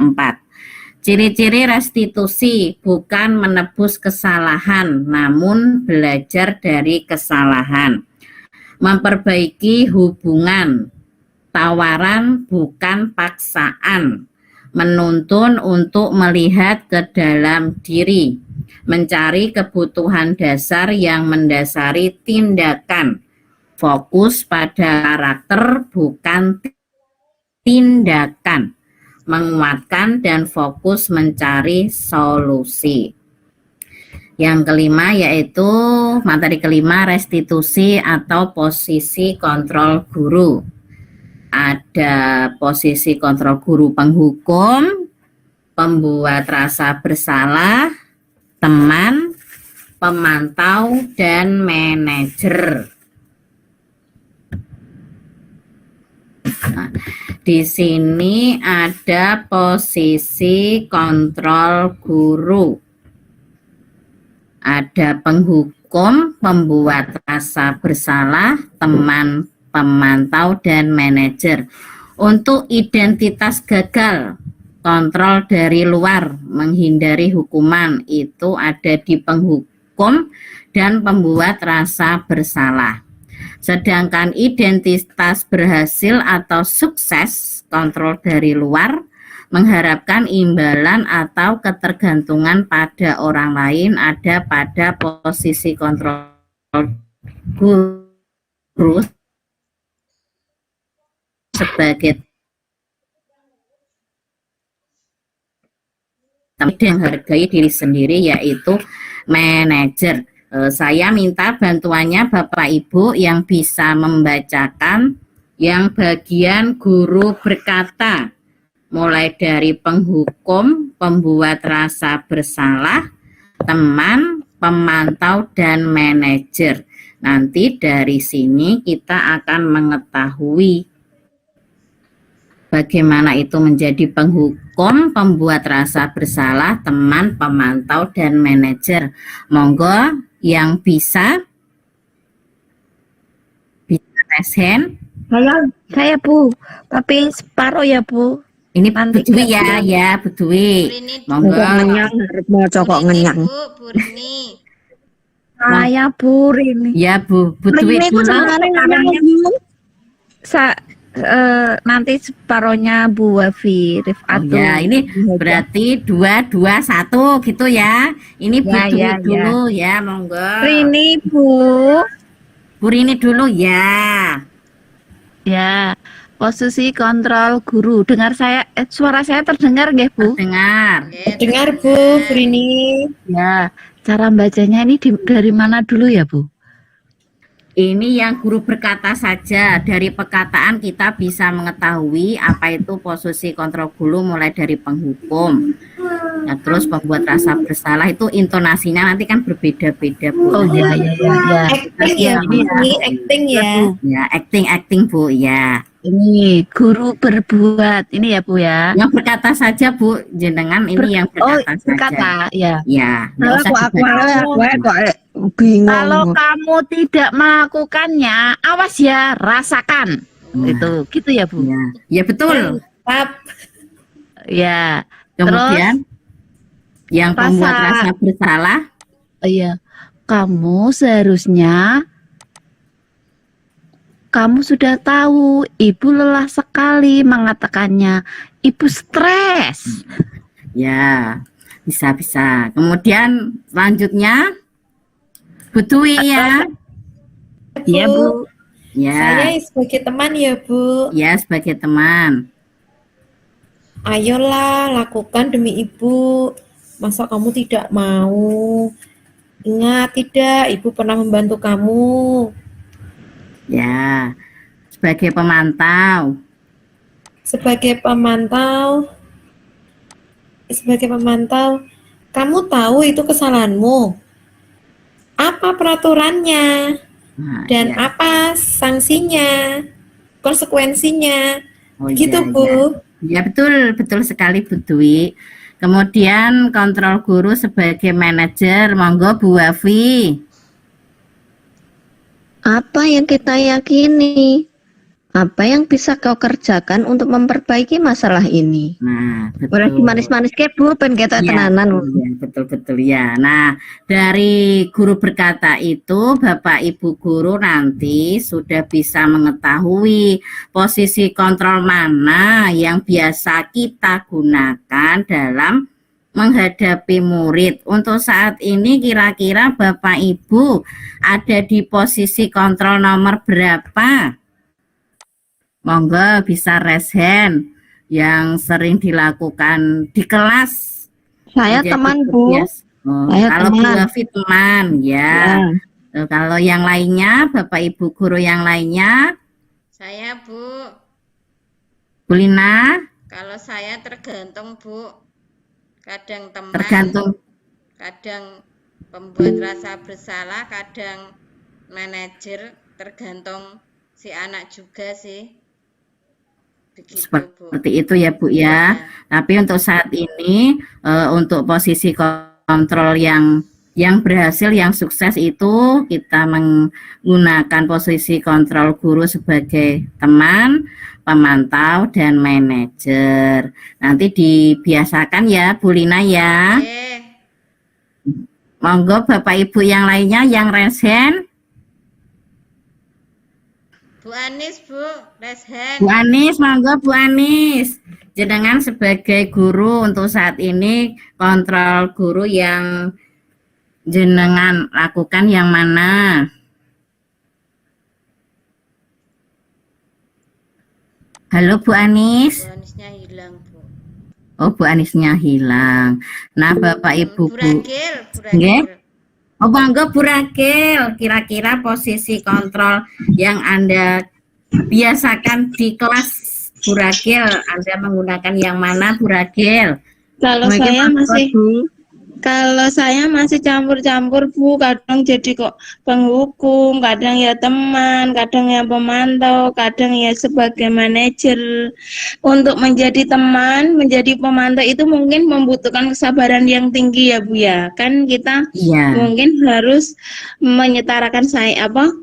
[SPEAKER 1] Ciri-ciri restitusi bukan menebus kesalahan, namun belajar dari kesalahan. Memperbaiki hubungan, tawaran bukan paksaan. Menuntun untuk melihat ke dalam diri. Mencari kebutuhan dasar yang mendasari tindakan. Fokus pada karakter bukan tindakan. Menguatkan dan fokus mencari solusi. Yang kelima yaitu materi kelima, restitusi atau posisi kontrol guru. Ada posisi kontrol guru penghukum, pembuat rasa bersalah, teman, pemantau, dan manajer. Nah, di sini ada posisi kontrol guru. Ada penghukum, pembuat rasa bersalah, teman, pemantau, dan manajer. Untuk identitas gagal, kontrol dari luar, menghindari hukuman, itu ada di penghukum dan pembuat rasa bersalah. Sedangkan identitas berhasil atau sukses, kontrol dari luar, mengharapkan imbalan atau ketergantungan pada orang lain, ada pada posisi kontrol guru sebagai yang menghargai diri sendiri, yaitu manajer. Saya minta bantuannya Bapak Ibu yang bisa membacakan yang bagian guru berkata, mulai dari penghukum, pembuat rasa bersalah, teman, pemantau, dan manajer. Nanti dari sini kita akan mengetahui bagaimana itu menjadi penghukum, pembuat rasa bersalah, teman, pemantau, dan manajer. Monggo yang bisa raise hand.
[SPEAKER 6] Saya Bu, tapi separuh ya Bu.
[SPEAKER 1] Ini
[SPEAKER 6] Nanti
[SPEAKER 1] Budwi ya, Budwi. Monggo.
[SPEAKER 6] Mau cokok ngenyang.
[SPEAKER 3] Bu Rini.
[SPEAKER 6] Saya Bu Rini.
[SPEAKER 1] Ya Bu, Budwi dulu.
[SPEAKER 6] Nanti separohnya Bu Wafi Rifatu.
[SPEAKER 1] Ya, ini berarti 2, 2, 1 gitu ya. Ini Budwi dulu ya, monggo.
[SPEAKER 6] Rini Bu.
[SPEAKER 1] Bu Rini dulu ya.
[SPEAKER 6] Ya, posisi kontrol guru. Dengar saya, suara saya terdengar nggih Bu?
[SPEAKER 1] Dengar.
[SPEAKER 7] Dengar Bu Rini.
[SPEAKER 6] Ya, cara bacanya ini dari mana dulu ya Bu?
[SPEAKER 1] Ini yang guru berkata saja. Dari perkataan kita bisa mengetahui apa itu posisi kontrol guru, mulai dari penghukum. Nah, terus pembuat rasa bersalah itu intonasinya nanti kan berbeda-beda Bu.
[SPEAKER 6] Oh ya.
[SPEAKER 7] Acting ya, ini acting ya.
[SPEAKER 1] Ya, acting Bu ya.
[SPEAKER 6] Ini guru berbuat, ini ya Bu ya.
[SPEAKER 1] Yang berkata saja Bu, jenengan ini yang berkata saja.
[SPEAKER 6] Berkata, ya.
[SPEAKER 1] Ya, nggak usah
[SPEAKER 6] Aku
[SPEAKER 1] bingung.
[SPEAKER 6] Kalau kamu tidak melakukannya, awas ya, rasakan. Gitu ya Bu.
[SPEAKER 1] Ya, ya betul.
[SPEAKER 7] Mantap.
[SPEAKER 6] Ya.
[SPEAKER 1] Kemudian yang pembuat rasa bersalah.
[SPEAKER 6] Iya. Kamu seharusnya, kamu sudah tahu, Ibu lelah sekali mengatakannya. Ibu stres.
[SPEAKER 1] Ya, bisa. Kemudian selanjutnya Budwi ya.
[SPEAKER 6] Iya Bu.
[SPEAKER 1] Ya.
[SPEAKER 7] Saya sebagai teman ya Bu.
[SPEAKER 1] Ya, sebagai teman.
[SPEAKER 7] Ayolah lakukan demi Ibu. Masa kamu tidak mau? Ingat tidak, Ibu pernah membantu kamu.
[SPEAKER 1] Ya, sebagai pemantau.
[SPEAKER 7] sebagai pemantau, kamu tahu itu kesalahanmu. Apa peraturannya
[SPEAKER 1] Nah,
[SPEAKER 7] dan
[SPEAKER 1] iya.
[SPEAKER 7] apa sanksinya, konsekuensinya,
[SPEAKER 1] Oh
[SPEAKER 7] gitu
[SPEAKER 1] iya,
[SPEAKER 7] Bu.
[SPEAKER 1] iya. Ya betul, betul sekali Bu Dwi. Kemudian kontrol guru sebagai manajer, monggo Bu Wafi.
[SPEAKER 6] Apa yang kita yakini? Apa yang bisa kau kerjakan untuk memperbaiki masalah ini?
[SPEAKER 1] Nah,
[SPEAKER 6] Boleh
[SPEAKER 1] betul.
[SPEAKER 6] manis-manis ke Bu, ben ketok
[SPEAKER 1] Iya,
[SPEAKER 6] tenanan.
[SPEAKER 1] iya, betul-betul ya. Nah, dari guru berkata itu, Bapak Ibu guru nanti sudah bisa mengetahui posisi kontrol mana yang biasa kita gunakan dalam menghadapi murid. Untuk saat ini kira-kira Bapak Ibu ada di posisi kontrol nomor berapa? Monggo bisa raise hand yang sering dilakukan di kelas.
[SPEAKER 6] Saya
[SPEAKER 1] Menjadi
[SPEAKER 6] teman Bu.
[SPEAKER 1] kebias- Oh,
[SPEAKER 6] Saya
[SPEAKER 1] kalau Bu
[SPEAKER 6] teman.
[SPEAKER 1] Wafi teman ya. Kalau yang lainnya, Bapak Ibu guru yang lainnya,
[SPEAKER 3] Saya Bu,
[SPEAKER 1] Bu Lina,
[SPEAKER 3] kalau saya tergantung Bu, kadang teman,
[SPEAKER 1] tergantung.
[SPEAKER 3] kadang pembuat rasa bersalah, kadang manajer, tergantung si anak juga sih. Begitu Bu.
[SPEAKER 1] Seperti itu ya Bu ya. Tapi untuk saat ini untuk posisi kontrol yang berhasil, yang sukses itu kita menggunakan posisi kontrol guru sebagai teman, pemantau dan manajer. Nanti dibiasakan ya Bu Lina ya.
[SPEAKER 3] Oke,
[SPEAKER 1] Monggo Bapak Ibu yang lainnya yang raise hand.
[SPEAKER 3] Bu Anis Bu, raise hand.
[SPEAKER 1] Bu Anis, monggo Bu Anis. Jenengan sebagai guru untuk saat ini kontrol guru yang jenengan lakukan yang mana? Halo Bu Anis.
[SPEAKER 3] Bu Anisnya hilang Bu.
[SPEAKER 1] Oh Bu Anisnya hilang. Nah Bapak Ibu
[SPEAKER 3] Bu Ragil, Bu
[SPEAKER 1] Nggih.
[SPEAKER 3] Ragil.
[SPEAKER 1] Oh monggo Bu Ragil, kira-kira posisi kontrol yang Anda biasakan di kelas Bu Ragil, Anda menggunakan yang mana Bu Ragil?
[SPEAKER 8] Kalau
[SPEAKER 1] Mungkin
[SPEAKER 8] saya
[SPEAKER 1] Mas
[SPEAKER 8] masih
[SPEAKER 1] Bu.
[SPEAKER 8] Kalau saya masih campur-campur Bu, kadang jadi kok penghukum, kadang ya teman, kadang ya pemantau, kadang ya sebagai manajer. Untuk menjadi teman, menjadi pemantau itu mungkin membutuhkan kesabaran yang tinggi ya Bu ya. Kan kita
[SPEAKER 1] Iya.
[SPEAKER 8] mungkin harus menyetarakan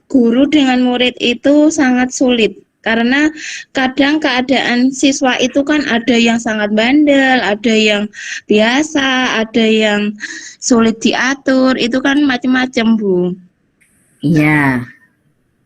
[SPEAKER 8] guru dengan murid itu sangat sulit. Karena kadang keadaan siswa itu kan ada yang sangat bandel, ada yang biasa, ada yang sulit diatur, itu kan macam-macam Bu.
[SPEAKER 1] Iya.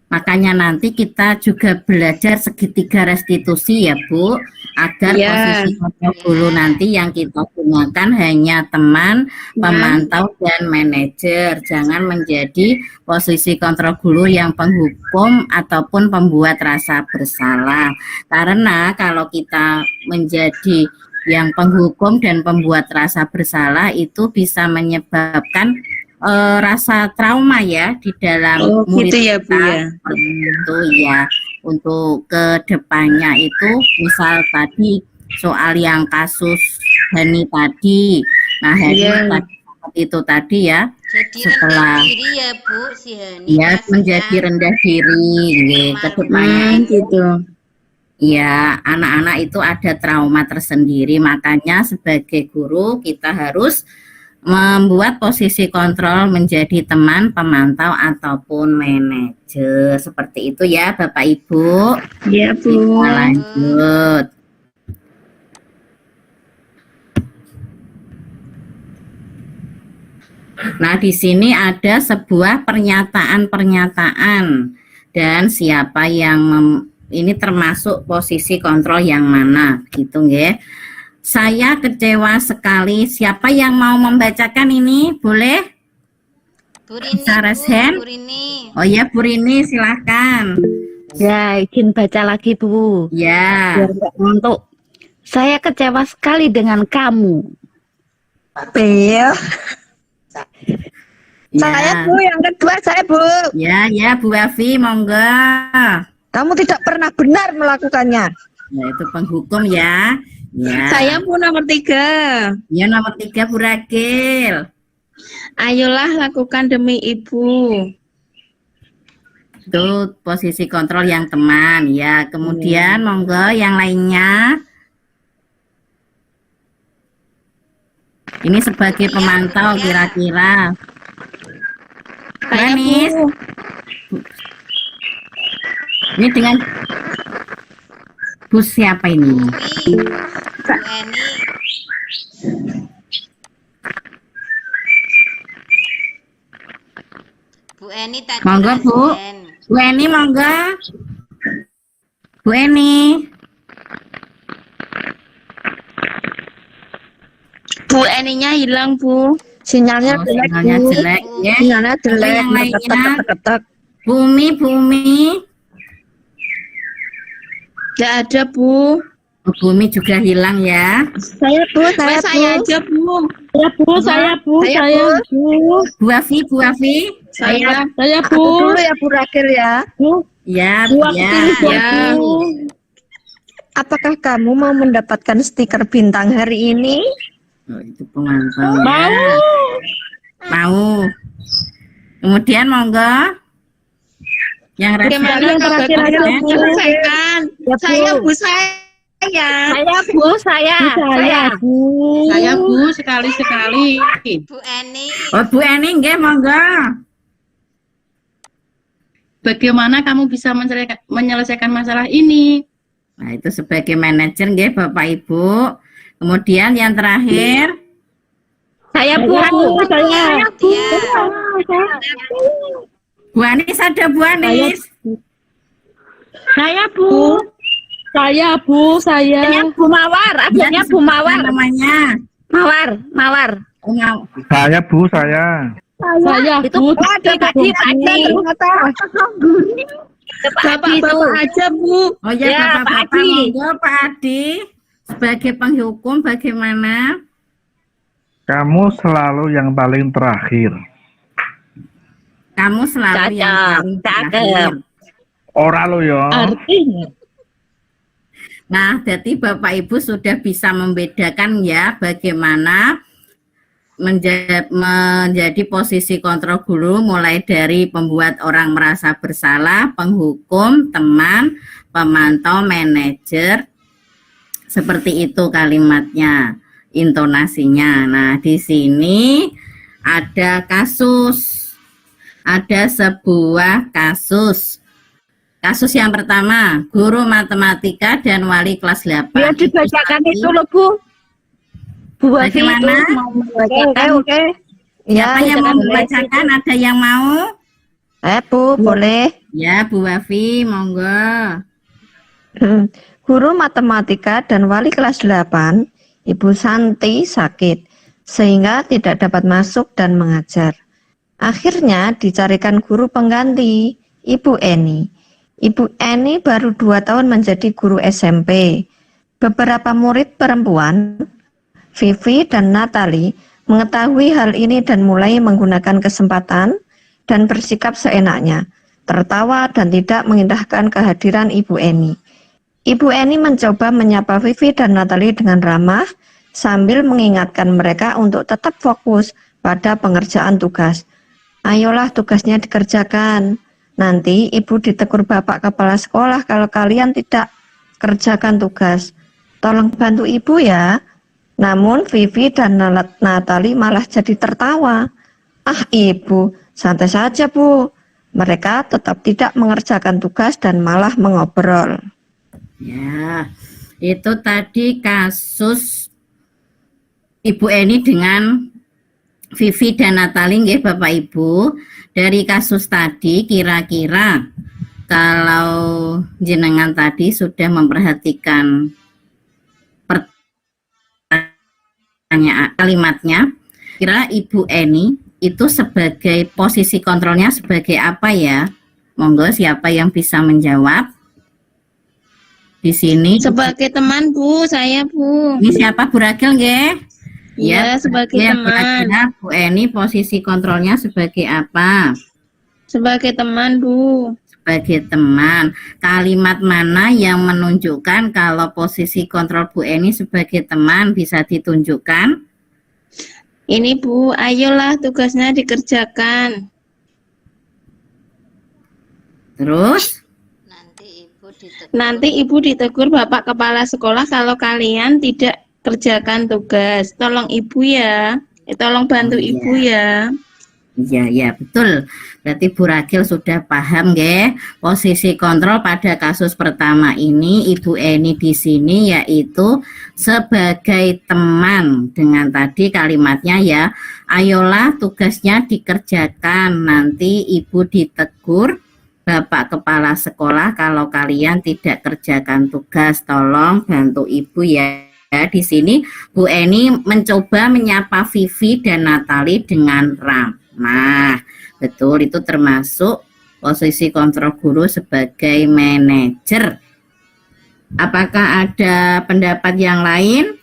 [SPEAKER 1] Makanya nanti kita juga belajar segitiga restitusi ya Bu, agar
[SPEAKER 8] Iya.
[SPEAKER 1] posisi kontrol guru nanti yang kita gunakan hanya teman, pemantau dan manajer. Jangan menjadi posisi kontrol guru yang penghukum ataupun pembuat rasa bersalah. Karena kalau kita menjadi yang penghukum dan pembuat rasa bersalah itu bisa menyebabkan rasa trauma ya di dalam murid
[SPEAKER 8] gitu ya Bu
[SPEAKER 1] kita.
[SPEAKER 8] ya.
[SPEAKER 1] Seperti itu ya. Untuk kedepannya itu misal tadi soal yang kasus Hani tadi. Nah Hani
[SPEAKER 8] Iya.
[SPEAKER 1] itu tadi ya.
[SPEAKER 3] Jadi
[SPEAKER 1] Setelah-
[SPEAKER 3] rendah diri ya Bu, si Hani.
[SPEAKER 1] Ya
[SPEAKER 3] kasihan.
[SPEAKER 1] menjadi rendah diri nggih. Kedepannya
[SPEAKER 8] Gitu.
[SPEAKER 1] ya anak-anak itu ada trauma tersendiri. Makanya sebagai guru kita harus membuat posisi kontrol menjadi teman, pemantau ataupun manajer. Seperti itu ya Bapak Ibu.
[SPEAKER 8] Iya Bu.
[SPEAKER 1] Kita lanjut. Nah, di sini ada sebuah pernyataan-pernyataan dan siapa yang ini termasuk posisi kontrol yang mana, gitu nggih. Saya kecewa sekali. Siapa yang mau membacakan ini? Boleh?
[SPEAKER 3] Bu Rini,
[SPEAKER 1] Bisa raise hand?
[SPEAKER 3] Bu Rini.
[SPEAKER 1] Oh ya, Bu Rini, silahkan.
[SPEAKER 6] Ya, izin baca lagi Bu.
[SPEAKER 1] Ya.
[SPEAKER 6] Biar nggak ngantuk. Saya kecewa sekali dengan kamu.
[SPEAKER 9] Bel,
[SPEAKER 1] Ya.
[SPEAKER 9] saya Bu, yang kedua saya Bu.
[SPEAKER 1] Ya, Bu Afi, monggo.
[SPEAKER 9] Kamu tidak pernah benar melakukannya.
[SPEAKER 1] Nah, itu penghukum ya. Ya.
[SPEAKER 8] Saya Bu nomor 3.
[SPEAKER 1] Ya, nomor 3 Bu Ragil.
[SPEAKER 8] Ayolah lakukan demi Ibu.
[SPEAKER 1] Itu posisi kontrol yang teman ya. Kemudian monggo yang lainnya. Ini sebagai pemantau kira-kira.
[SPEAKER 8] Saya
[SPEAKER 1] Manis.
[SPEAKER 8] Bu.
[SPEAKER 1] Ini dengan Bu siapa ini?
[SPEAKER 3] Bu Eni. Bu Eni tadi
[SPEAKER 1] Monggo, Bu.
[SPEAKER 3] absen.
[SPEAKER 1] Bu Eni monggo. Bu Eni.
[SPEAKER 8] Bu Eninya hilang Bu.
[SPEAKER 9] Sinyalnya
[SPEAKER 1] Oh,
[SPEAKER 9] jelek,
[SPEAKER 1] sinyalnya
[SPEAKER 9] Bu.
[SPEAKER 1] jelek ya.
[SPEAKER 9] Sinyalnya jelek,
[SPEAKER 1] yang lainnya?
[SPEAKER 9] ketek-ketek.
[SPEAKER 1] Bumi.
[SPEAKER 8] Tidak ada Bu.
[SPEAKER 1] Oh, Bumi juga hilang ya.
[SPEAKER 9] Saya Bu, saya Bu.
[SPEAKER 8] Saya aja Bu.
[SPEAKER 2] Saya Bu, saya Bu,
[SPEAKER 9] Saya
[SPEAKER 2] saya
[SPEAKER 9] Bu.
[SPEAKER 2] Bu.
[SPEAKER 1] Bu Afi.
[SPEAKER 8] Saya
[SPEAKER 9] Aku
[SPEAKER 2] Bu.
[SPEAKER 9] dulu ya Bu Ragil ya.
[SPEAKER 1] Ya,
[SPEAKER 2] Bu, aku
[SPEAKER 1] ya.
[SPEAKER 2] pilih Bu.
[SPEAKER 8] Ya.
[SPEAKER 9] Apakah kamu mau mendapatkan stiker bintang hari ini?
[SPEAKER 1] Oh, itu pemantau.
[SPEAKER 2] Mau.
[SPEAKER 1] Ya. Mau. Kemudian monggo. Yang
[SPEAKER 8] Bagaimana
[SPEAKER 2] yang
[SPEAKER 8] Kak
[SPEAKER 2] terakhir aja,
[SPEAKER 8] Bagus
[SPEAKER 2] Bu.
[SPEAKER 8] menyelesaikan?
[SPEAKER 9] Ya, Bu.
[SPEAKER 8] Saya Bu saya.
[SPEAKER 6] Saya Bu, saya.
[SPEAKER 2] Bu.
[SPEAKER 10] Saya Bu sekali-sekali.
[SPEAKER 3] Bu Eni.
[SPEAKER 1] Oh, Bu Eni nggih monggo.
[SPEAKER 10] Bagaimana kamu bisa menyelesaikan masalah ini?
[SPEAKER 1] Nah, itu sebagai manajer nggih Bapak Ibu. Kemudian yang terakhir,
[SPEAKER 6] Saya Bu.
[SPEAKER 2] Saya.
[SPEAKER 1] Bu Anis ada Bu Anis.
[SPEAKER 2] Saya Bu. Saya Bu, saya.
[SPEAKER 6] Bu Mawar, akhirnya Bu Mawar.
[SPEAKER 1] Namanya.
[SPEAKER 6] Mawar.
[SPEAKER 1] Oh, mau.
[SPEAKER 11] Saya Bu, saya.
[SPEAKER 2] Saya
[SPEAKER 6] Itu
[SPEAKER 2] Bu.
[SPEAKER 6] ada tadi ada ternyata.
[SPEAKER 8] Bapak-bapak aja Bu.
[SPEAKER 1] Oh ya,
[SPEAKER 6] Ya, Pak
[SPEAKER 1] Bapak-bapak
[SPEAKER 6] Adi.
[SPEAKER 1] monggo Pak Adi. Sebagai penghukum bagaimana?
[SPEAKER 11] Kamu selalu yang paling terakhir.
[SPEAKER 1] Kamu selalu yang paling terakhir.
[SPEAKER 11] Ora lo ya.
[SPEAKER 2] Artinya.
[SPEAKER 1] Nah, jadi Bapak Ibu sudah bisa membedakan ya bagaimana menjadi posisi kontrol guru mulai dari pembuat orang merasa bersalah, penghukum, teman, pemantau, manajer. Seperti itu kalimatnya, intonasinya. Nah, di sini ada kasus. Ada sebuah kasus. Kasus yang pertama, guru matematika dan wali kelas 8.
[SPEAKER 6] Ya dibacakan itu loh Bu. Bu Wafi itu
[SPEAKER 1] Bagaimana?
[SPEAKER 6] mau membacakan.
[SPEAKER 9] Oke.
[SPEAKER 1] Siapa
[SPEAKER 9] Ya,
[SPEAKER 1] yang mau
[SPEAKER 9] boleh.
[SPEAKER 1] membacakan? Ada yang mau?
[SPEAKER 9] Bu, boleh.
[SPEAKER 1] Ya, Bu Wafi, monggo.
[SPEAKER 9] Guru matematika dan wali kelas 8, Ibu Santi sakit, sehingga tidak dapat masuk dan mengajar. Akhirnya dicarikan guru pengganti, Ibu Eni. Ibu Eni baru 2 tahun menjadi guru SMP. Beberapa murid perempuan, Vivi dan Natali, mengetahui hal ini dan mulai menggunakan kesempatan dan bersikap seenaknya, tertawa dan tidak mengindahkan kehadiran Ibu Eni. Ibu Eni mencoba menyapa Vivi dan Natali dengan ramah sambil mengingatkan mereka untuk tetap fokus pada pengerjaan tugas. Ayolah tugasnya dikerjakan. Nanti Ibu ditegur Bapak Kepala Sekolah kalau kalian tidak kerjakan tugas. Tolong bantu Ibu ya. Namun Vivi dan Natali malah jadi tertawa. Ah Ibu, santai saja Bu. Mereka tetap tidak mengerjakan tugas dan malah mengobrol.
[SPEAKER 1] Ya, itu tadi kasus Ibu Eni dengan Vivi dan Natali nggih Bapak Ibu. Dari kasus tadi kira-kira kalau jenengan tadi sudah memperhatikan pertanyaan kalimatnya, kira Ibu Eni itu sebagai posisi kontrolnya sebagai apa ya? Monggo siapa yang bisa menjawab? Di sini
[SPEAKER 8] Sebagai teman Bu, saya Bu.
[SPEAKER 1] ini siapa Bu Ragil nggih?
[SPEAKER 8] Ya, sebagai
[SPEAKER 1] Ya,
[SPEAKER 8] teman.
[SPEAKER 1] kira-kira Bu Eni posisi kontrolnya sebagai apa?
[SPEAKER 8] Sebagai teman Bu.
[SPEAKER 1] sebagai teman. Kalimat mana yang menunjukkan kalau posisi kontrol Bu Eni sebagai teman, bisa ditunjukkan?
[SPEAKER 8] Ini Bu, ayolah tugasnya dikerjakan.
[SPEAKER 1] Terus?
[SPEAKER 8] Nanti Ibu ditegur Bapak Kepala Sekolah kalau kalian tidak kerjakan tugas. Tolong Ibu ya. Tolong bantu Ibu ya.
[SPEAKER 1] Iya, ya betul. Berarti Bu Ragil sudah paham nggih, posisi kontrol pada kasus pertama ini Ibu Eni di sini yaitu sebagai teman, dengan tadi kalimatnya ya, ayolah tugasnya dikerjakan, nanti Ibu ditegur Bapak Kepala Sekolah kalau kalian tidak kerjakan tugas, tolong bantu Ibu ya. Di sini Bu Eni mencoba menyapa Vivi dan Natali dengan ramah. Betul, itu termasuk posisi kontrol guru sebagai manajer. Apakah ada pendapat yang lain?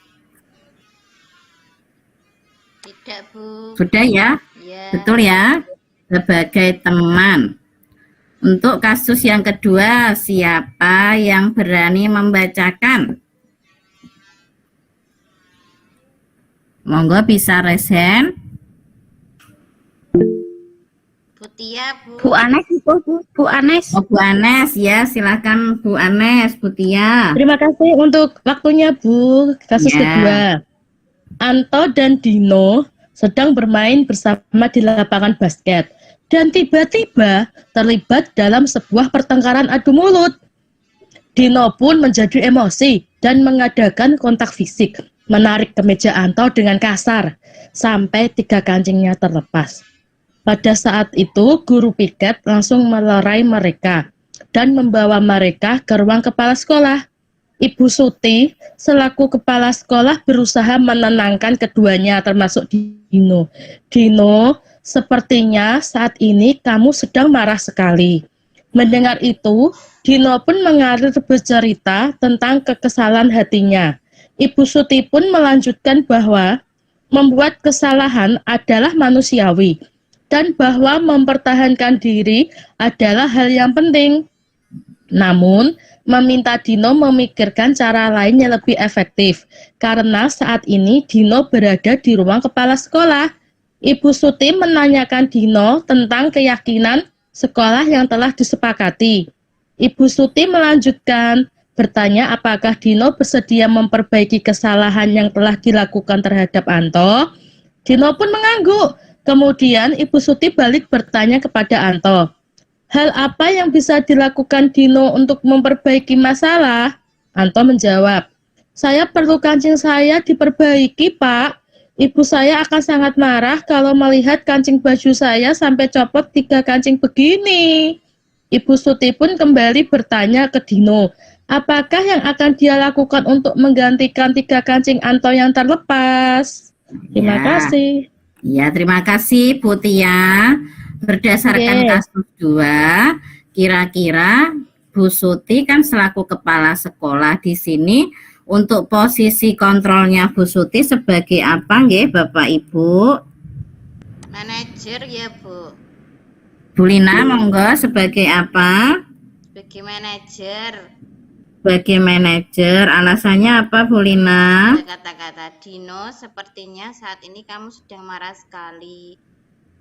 [SPEAKER 3] Tidak, Bu.
[SPEAKER 1] Sudah ya?
[SPEAKER 3] Ya.
[SPEAKER 1] Betul ya? Sebagai teman. Untuk kasus yang kedua, siapa yang berani membacakan? Monggo bisa resen.
[SPEAKER 3] Bu Tia, Bu.
[SPEAKER 6] Bu Anes itu, Bu Anes.
[SPEAKER 1] Oh, Bu Anes ya, silakan Bu Anes, Bu Tia.
[SPEAKER 2] Terima kasih untuk waktunya Bu. Kasus
[SPEAKER 1] Ya.
[SPEAKER 2] kedua. Anto dan Dino sedang bermain bersama di lapangan basket dan tiba-tiba terlibat dalam sebuah pertengkaran adu mulut. Dino pun menjadi emosi dan mengadakan kontak fisik, menarik kemeja Anto dengan kasar sampai 3 kancingnya terlepas. Pada saat itu, guru piket langsung melerai mereka dan membawa mereka ke ruang kepala sekolah. Ibu Suti selaku kepala sekolah berusaha menenangkan keduanya termasuk Dino. Dino, sepertinya saat ini kamu sedang marah sekali. Mendengar itu, Dino pun mengalir bercerita tentang kekesalan hatinya. Ibu Suti pun melanjutkan bahwa membuat kesalahan adalah manusiawi dan bahwa mempertahankan diri adalah hal yang penting. Namun, meminta Dino memikirkan cara lain yang lebih efektif, karena saat ini Dino berada di ruang kepala sekolah. Ibu Suti menanyakan Dino tentang keyakinan sekolah yang telah disepakati. Ibu Suti melanjutkan bertanya apakah Dino bersedia memperbaiki kesalahan yang telah dilakukan terhadap Anto. Dino pun mengangguk. Kemudian Ibu Suti balik bertanya kepada Anto, hal apa yang bisa dilakukan Dino untuk memperbaiki masalah? Anto menjawab, saya perlu kancing saya diperbaiki, Pak. Ibu saya akan sangat marah kalau melihat kancing baju saya sampai copot 3 kancing begini. Ibu Suti pun kembali bertanya ke Dino, apakah yang akan dia lakukan untuk menggantikan 3 kancing Anto yang terlepas? Terima kasih.
[SPEAKER 1] Ya, terima kasih Bu Tia. Berdasarkan kasus 2, kira-kira Bu Suti kan selaku kepala sekolah di sini, untuk posisi kontrolnya Bu Suti sebagai apa nggih Bapak Ibu?
[SPEAKER 3] Manajer ya, Bu.
[SPEAKER 1] Bu Lina monggo sebagai apa?
[SPEAKER 3] Sebagai manajer.
[SPEAKER 1] Sebagai manajer, alasannya apa Bu Lina?
[SPEAKER 3] Kata-kata Dino, sepertinya saat ini kamu sedang marah sekali.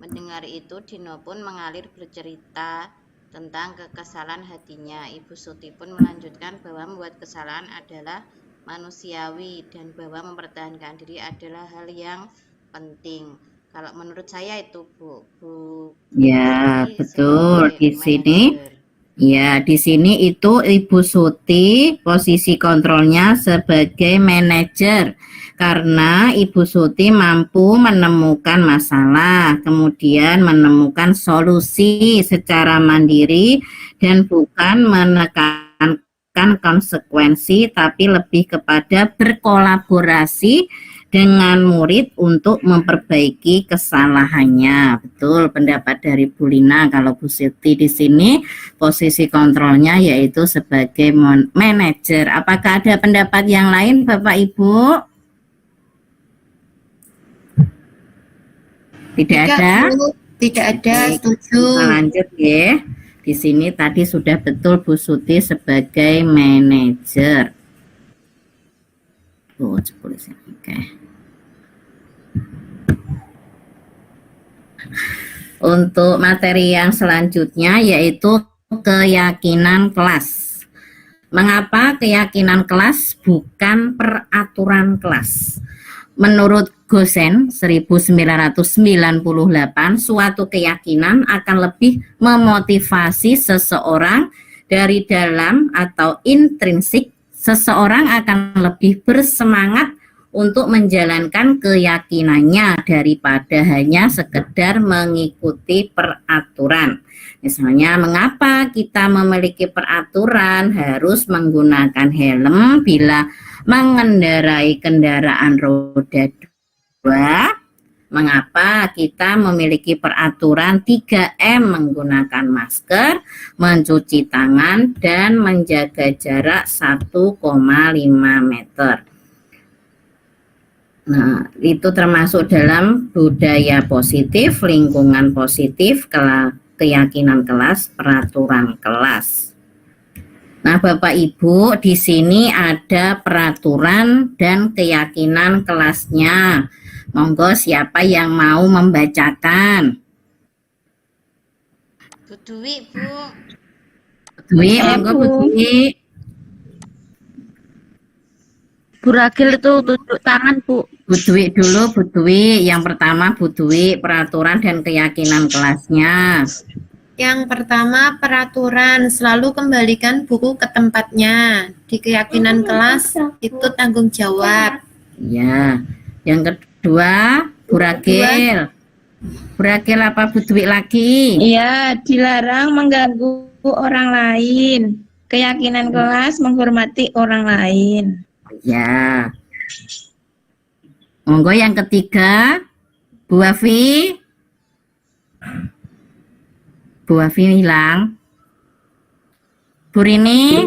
[SPEAKER 3] Mendengar itu, Dino pun mengalir bercerita tentang kekesalan hatinya. Ibu Suti pun melanjutkan bahwa membuat kesalahan adalah manusiawi dan bahwa mempertahankan diri adalah hal yang penting. Kalau menurut saya itu, Bu.
[SPEAKER 1] Ya, betul. Di sini ya, di sini itu Ibu Suti posisi kontrolnya sebagai manajer karena Ibu Suti mampu menemukan masalah, kemudian menemukan solusi secara mandiri dan bukan menekankan konsekuensi, tapi lebih kepada berkolaborasi dengan murid untuk memperbaiki kesalahannya. Betul pendapat dari Bu Lina. Kalau Bu Siti di sini posisi kontrolnya yaitu sebagai manajer. Apakah ada pendapat yang lain Bapak Ibu? Tidak ada?
[SPEAKER 7] Bu. Tidak ada,
[SPEAKER 1] Oke,
[SPEAKER 7] setuju.
[SPEAKER 1] kita lanjut ya. Di sini tadi sudah betul Bu Suti sebagai manajer. Oh, oke. Untuk materi yang selanjutnya yaitu keyakinan kelas. Mengapa keyakinan kelas bukan peraturan kelas? Menurut Gosen 1998, suatu keyakinan akan lebih memotivasi seseorang dari dalam atau intrinsik. Seseorang akan lebih bersemangat untuk menjalankan keyakinannya daripada hanya sekedar mengikuti peraturan. Misalnya, mengapa kita memiliki peraturan harus menggunakan helm bila mengendarai kendaraan roda 2? Mengapa kita memiliki peraturan 3M menggunakan masker, mencuci tangan, dan menjaga jarak 1,5 meter? Nah, itu termasuk dalam budaya positif, lingkungan positif, keyakinan kelas, peraturan kelas. Nah, Bapak Ibu, di sini ada peraturan dan keyakinan kelasnya. Monggo siapa yang mau membacakan?
[SPEAKER 3] Bu Dwi, Bu.
[SPEAKER 1] Dwi, monggo Bu Dwi.
[SPEAKER 6] Bu Ragil itu tunjuk tangan, Bu.
[SPEAKER 1] Bu Dwi dulu, Bu Dwi. Yang pertama Bu Dwi, peraturan dan keyakinan kelasnya.
[SPEAKER 7] Yang pertama, peraturan selalu kembalikan buku ke tempatnya. Di keyakinan kelas itu tanggung jawab.
[SPEAKER 1] Ya. Yang kedua, Bu Ragil. Bu Ragil apa Bu Dwi lagi?
[SPEAKER 8] Iya, dilarang mengganggu orang lain. Keyakinan kelas menghormati orang lain.
[SPEAKER 1] Ya. Monggo yang ketiga, Bu Afi. Bu Afi hilang. Bu Rini.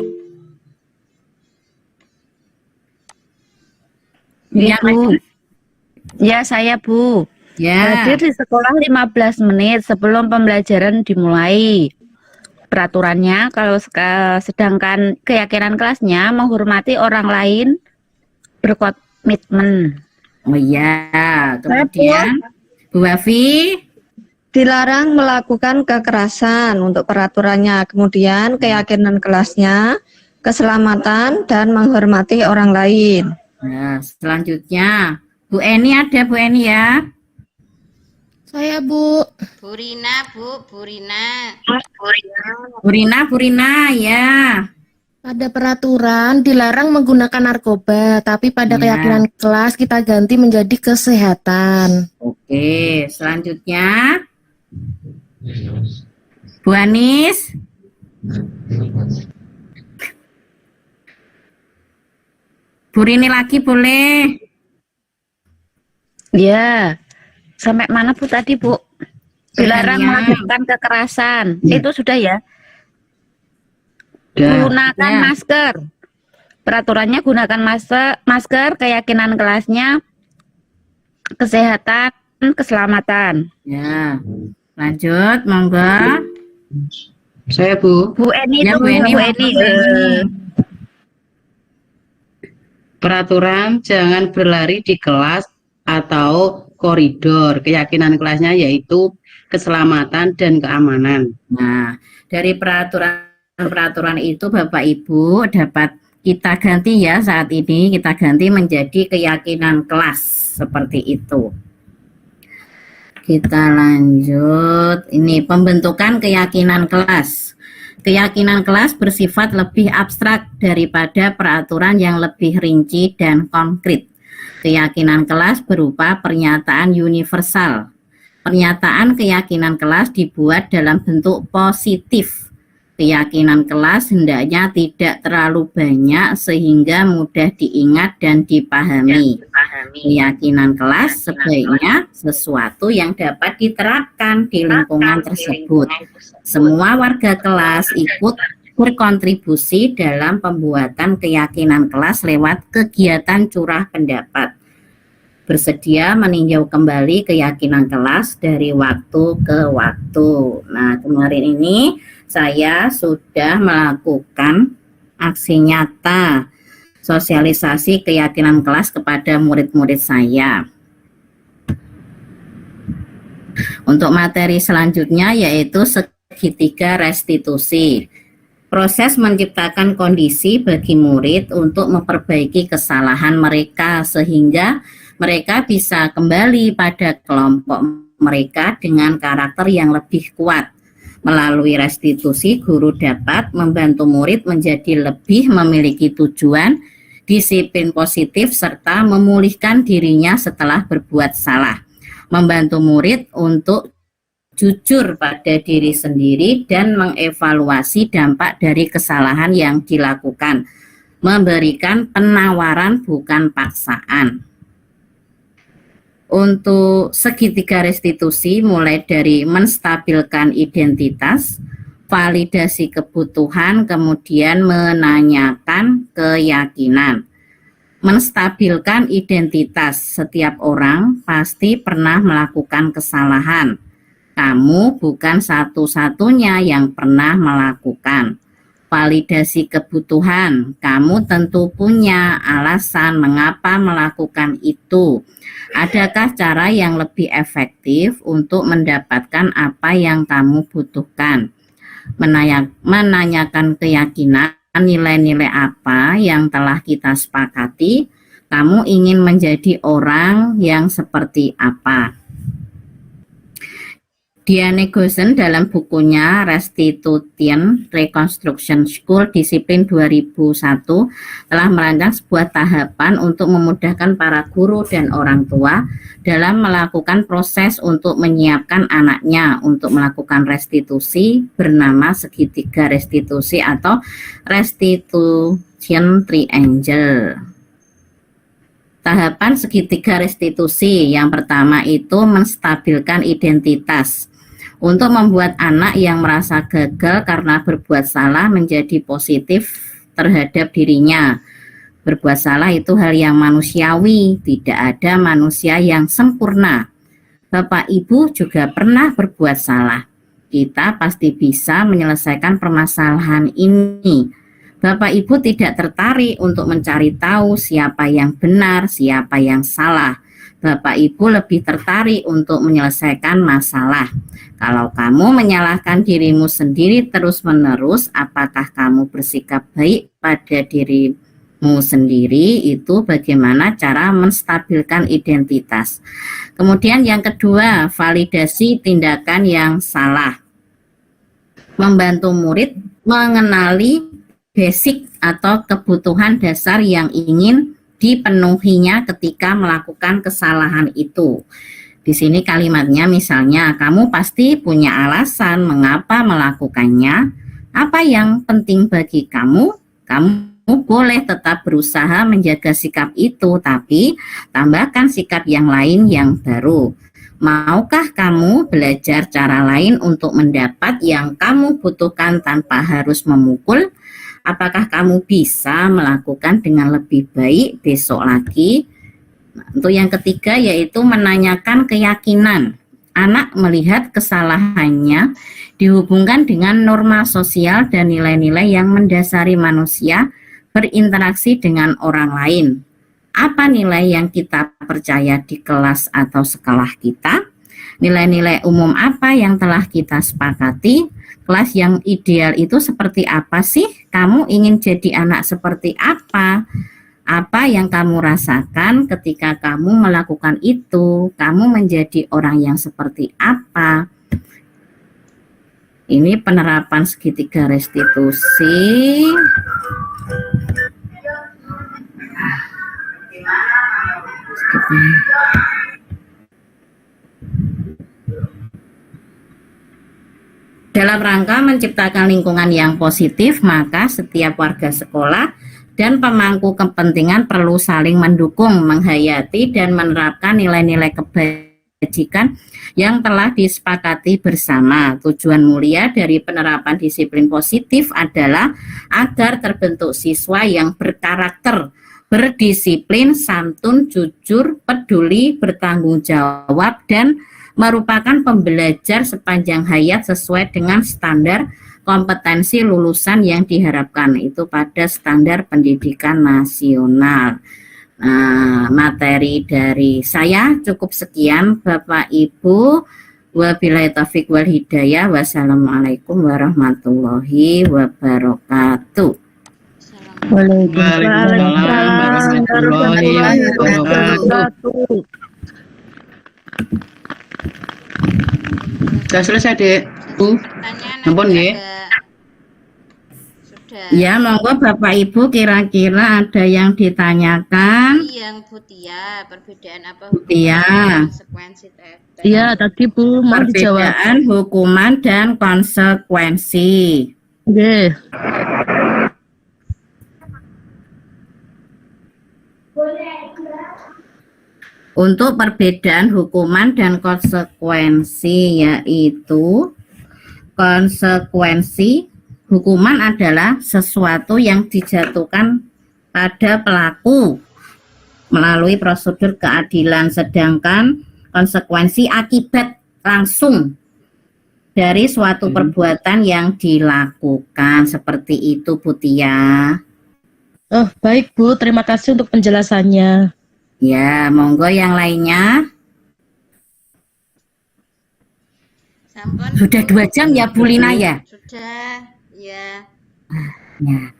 [SPEAKER 6] Ya, Bu. Ya, saya, Bu.
[SPEAKER 1] Ya.
[SPEAKER 6] Hadir di sekolah 15 menit sebelum pembelajaran dimulai. Peraturannya, kalau sedangkan keyakinan kelasnya menghormati orang lain, berkomitmen.
[SPEAKER 1] Oh iya, kemudian Bu Afi.
[SPEAKER 9] Dilarang melakukan kekerasan untuk peraturannya, kemudian keyakinan kelasnya, keselamatan, dan menghormati orang lain.
[SPEAKER 1] Nah, selanjutnya Bu Eni ada Bu Eni ya?
[SPEAKER 2] Saya, Bu.
[SPEAKER 3] Bu Rina, Bu. Bu Rina.
[SPEAKER 1] Bu Rina ya.
[SPEAKER 2] Ada peraturan dilarang menggunakan narkoba, tapi pada
[SPEAKER 1] Ya.
[SPEAKER 2] keyakinan kelas kita ganti menjadi kesehatan.
[SPEAKER 1] Oke, selanjutnya Bu Anis. Bu Rini lagi boleh?
[SPEAKER 6] Ya. Sampai mana, Bu, tadi, Bu? Dilarang
[SPEAKER 1] Ya.
[SPEAKER 6] melakukan kekerasan. Itu sudah ya?
[SPEAKER 11] Ya.
[SPEAKER 6] Gunakan
[SPEAKER 1] Ya.
[SPEAKER 6] masker. Peraturannya gunakan masker, keyakinan kelasnya, kesehatan, keselamatan.
[SPEAKER 1] Ya. Lanjut, monggo.
[SPEAKER 4] Saya Bu.
[SPEAKER 6] Bu Eni
[SPEAKER 1] Ya,
[SPEAKER 6] itu,
[SPEAKER 1] Bu Eni,
[SPEAKER 6] Bu
[SPEAKER 1] monggo,
[SPEAKER 6] Eni.
[SPEAKER 1] Bu Eni.
[SPEAKER 4] Peraturan jangan berlari di kelas atau koridor. Keyakinan kelasnya yaitu keselamatan dan keamanan.
[SPEAKER 1] Nah, dari peraturan itu Bapak Ibu dapat kita ganti ya, saat ini kita ganti menjadi keyakinan kelas seperti itu. Kita lanjut. Ini pembentukan keyakinan kelas. Keyakinan kelas bersifat lebih abstrak daripada peraturan yang lebih rinci dan konkret. Keyakinan kelas berupa pernyataan universal. Pernyataan keyakinan kelas dibuat dalam bentuk positif. Keyakinan kelas hendaknya tidak terlalu banyak sehingga mudah diingat dan dipahami. Keyakinan kelas sebaiknya sesuatu yang dapat diterapkan di lingkungan tersebut. Semua warga kelas ikut berkontribusi dalam pembuatan keyakinan kelas lewat kegiatan curah pendapat. bersedia meninjau kembali keyakinan kelas dari waktu ke waktu. Nah, kemarin ini saya sudah melakukan aksi nyata sosialisasi keyakinan kelas kepada murid-murid saya. Untuk materi selanjutnya yaitu segitiga restitusi. Proses menciptakan kondisi bagi murid untuk memperbaiki kesalahan mereka sehingga mereka bisa kembali pada kelompok mereka dengan karakter yang lebih kuat. Melalui restitusi, guru dapat membantu murid menjadi lebih memiliki tujuan, disiplin positif, serta memulihkan dirinya setelah berbuat salah. Membantu murid untuk jujur pada diri sendiri dan mengevaluasi dampak dari kesalahan yang dilakukan. Memberikan penawaran bukan paksaan. Untuk segitiga restitusi mulai dari menstabilkan identitas, validasi kebutuhan, kemudian menanyakan keyakinan. Menstabilkan identitas, setiap orang pasti pernah melakukan kesalahan. Kamu bukan satu-satunya yang pernah melakukan. Validasi kebutuhan, kamu tentu punya alasan mengapa melakukan itu. Adakah cara yang lebih efektif untuk mendapatkan apa yang kamu butuhkan? Menanyakan keyakinan, nilai-nilai apa yang telah kita sepakati, kamu ingin menjadi orang yang seperti apa? Diane Goosen dalam bukunya Restitution Reconstruction School Disiplin 2001 telah merancang sebuah tahapan untuk memudahkan para guru dan orang tua dalam melakukan proses untuk menyiapkan anaknya untuk melakukan restitusi bernama segitiga restitusi atau Restitution Triangle. Tahapan segitiga restitusi yang pertama itu menstabilkan identitas. Untuk membuat anak yang merasa gagal karena berbuat salah menjadi positif terhadap dirinya. Berbuat salah itu hal yang manusiawi, tidak ada manusia yang sempurna. Bapak Ibu juga pernah berbuat salah. Kita pasti bisa menyelesaikan permasalahan ini. Bapak Ibu tidak tertarik untuk mencari tahu siapa yang benar, siapa yang salah. Bapak Ibu lebih tertarik untuk menyelesaikan masalah. Kalau kamu menyalahkan dirimu sendiri terus-menerus, apakah kamu bersikap baik pada dirimu sendiri? Itu bagaimana cara menstabilkan identitas. Kemudian yang kedua, validasi tindakan yang salah. Membantu murid mengenali basic atau kebutuhan dasar yang ingin dipenuhinya ketika melakukan kesalahan itu. Di sini kalimatnya misalnya, kamu pasti punya alasan mengapa melakukannya. Apa yang penting bagi kamu? Kamu boleh tetap berusaha menjaga sikap itu, tapi tambahkan sikap yang lain yang baru. Maukah kamu belajar cara lain untuk mendapat yang kamu butuhkan tanpa harus memukul? Apakah kamu bisa melakukan dengan lebih baik besok lagi? Untuk yang ketiga yaitu menanyakan keyakinan. Anak melihat kesalahannya dihubungkan dengan norma sosial dan nilai-nilai yang mendasari manusia berinteraksi dengan orang lain. Apa nilai yang kita percaya di kelas atau sekolah kita? Nilai-nilai umum apa yang telah kita sepakati? Kelas yang ideal itu seperti apa sih? Kamu ingin jadi anak seperti apa? Apa yang kamu rasakan ketika kamu melakukan itu? Kamu menjadi orang yang seperti apa? Ini penerapan segitiga restitusi. Dalam rangka menciptakan lingkungan yang positif, maka setiap warga sekolah dan pemangku kepentingan perlu saling mendukung, menghayati, dan menerapkan nilai-nilai kebajikan yang telah disepakati bersama. Tujuan mulia dari penerapan disiplin positif adalah agar terbentuk siswa yang berkarakter, berdisiplin, santun, jujur, peduli, bertanggung jawab, dan merupakan pembelajar sepanjang hayat sesuai dengan standar kompetensi lulusan yang diharapkan itu pada standar pendidikan nasional. Nah, materi dari saya cukup sekian, Bapak Ibu. Wabillahi taufiq wal hidayah. Wassalamualaikum warahmatullahi wabarakatuh.
[SPEAKER 4] Waalaikumsalam warahmatullahi wabarakatuh. Sudah selesai, Dek. Bu. Ampun nggih.
[SPEAKER 3] Sudah.
[SPEAKER 1] Ya, monggo Bapak Ibu kira-kira ada yang ditanyakan?
[SPEAKER 3] Yang Bu Tia, perbedaan apa
[SPEAKER 1] Iya.
[SPEAKER 3] konsekuensi TFT?
[SPEAKER 2] Iya, tadi Bu mau dijawab.
[SPEAKER 1] Perbedaan hukuman dan konsekuensi.
[SPEAKER 2] Nggih.
[SPEAKER 1] Untuk perbedaan hukuman dan konsekuensi, yaitu konsekuensi hukuman adalah sesuatu yang dijatuhkan pada pelaku melalui prosedur keadilan, sedangkan konsekuensi akibat langsung dari suatu perbuatan yang dilakukan. Seperti itu, Bu Tia.
[SPEAKER 2] Oh, baik Bu, terima kasih untuk penjelasannya.
[SPEAKER 1] Ya, monggo yang lainnya.
[SPEAKER 3] Sampun,
[SPEAKER 1] Sudah 2 jam ya Bu Lina ya?
[SPEAKER 3] Sudah, ya.
[SPEAKER 1] Ya.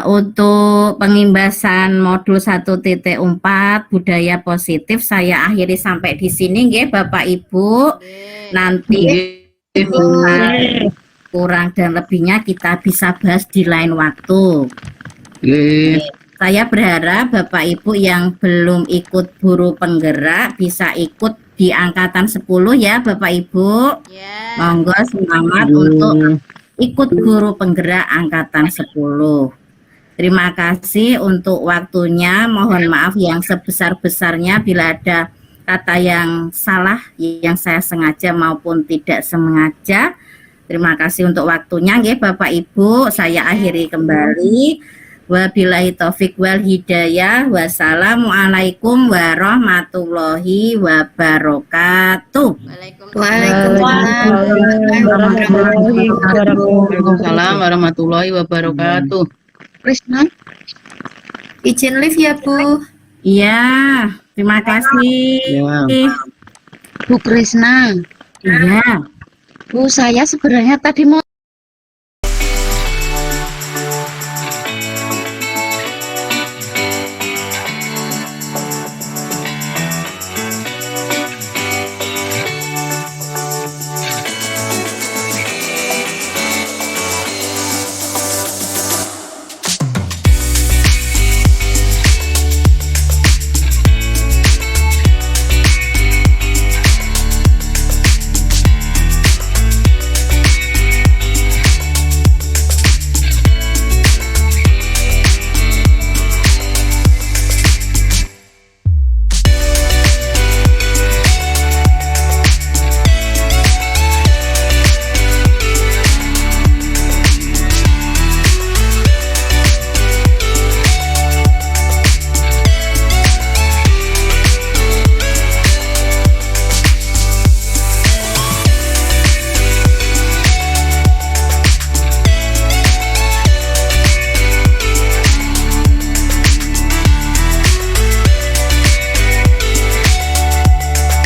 [SPEAKER 1] Untuk pengimbasan modul 1.4 budaya positif saya akhiri sampai di sini nggih Bapak Ibu. Nanti kurang dan lebihnya kita bisa bahas di lain waktu. Saya berharap Bapak Ibu yang belum ikut guru penggerak bisa ikut di angkatan 10 ya Bapak Ibu. Monggo semangat untuk ikut guru penggerak angkatan 10. Terima kasih untuk waktunya. Mohon maaf yang sebesar-besarnya bila ada kata yang salah yang saya sengaja maupun tidak sengaja. Terima kasih untuk waktunya nggih Bapak Ibu. Saya akhiri kembali. Wabillahi taufiq wal hidayah. Wassalamualaikum warahmatullahi wabarakatuh.
[SPEAKER 4] Waalaikumsalam warahmatullahi wabarakatuh. Krisna,
[SPEAKER 7] Izin live ya Bu.
[SPEAKER 1] Iya, terima kasih.
[SPEAKER 4] Bu Krisna.
[SPEAKER 1] Iya.
[SPEAKER 4] Bu, saya sebenarnya tadi mau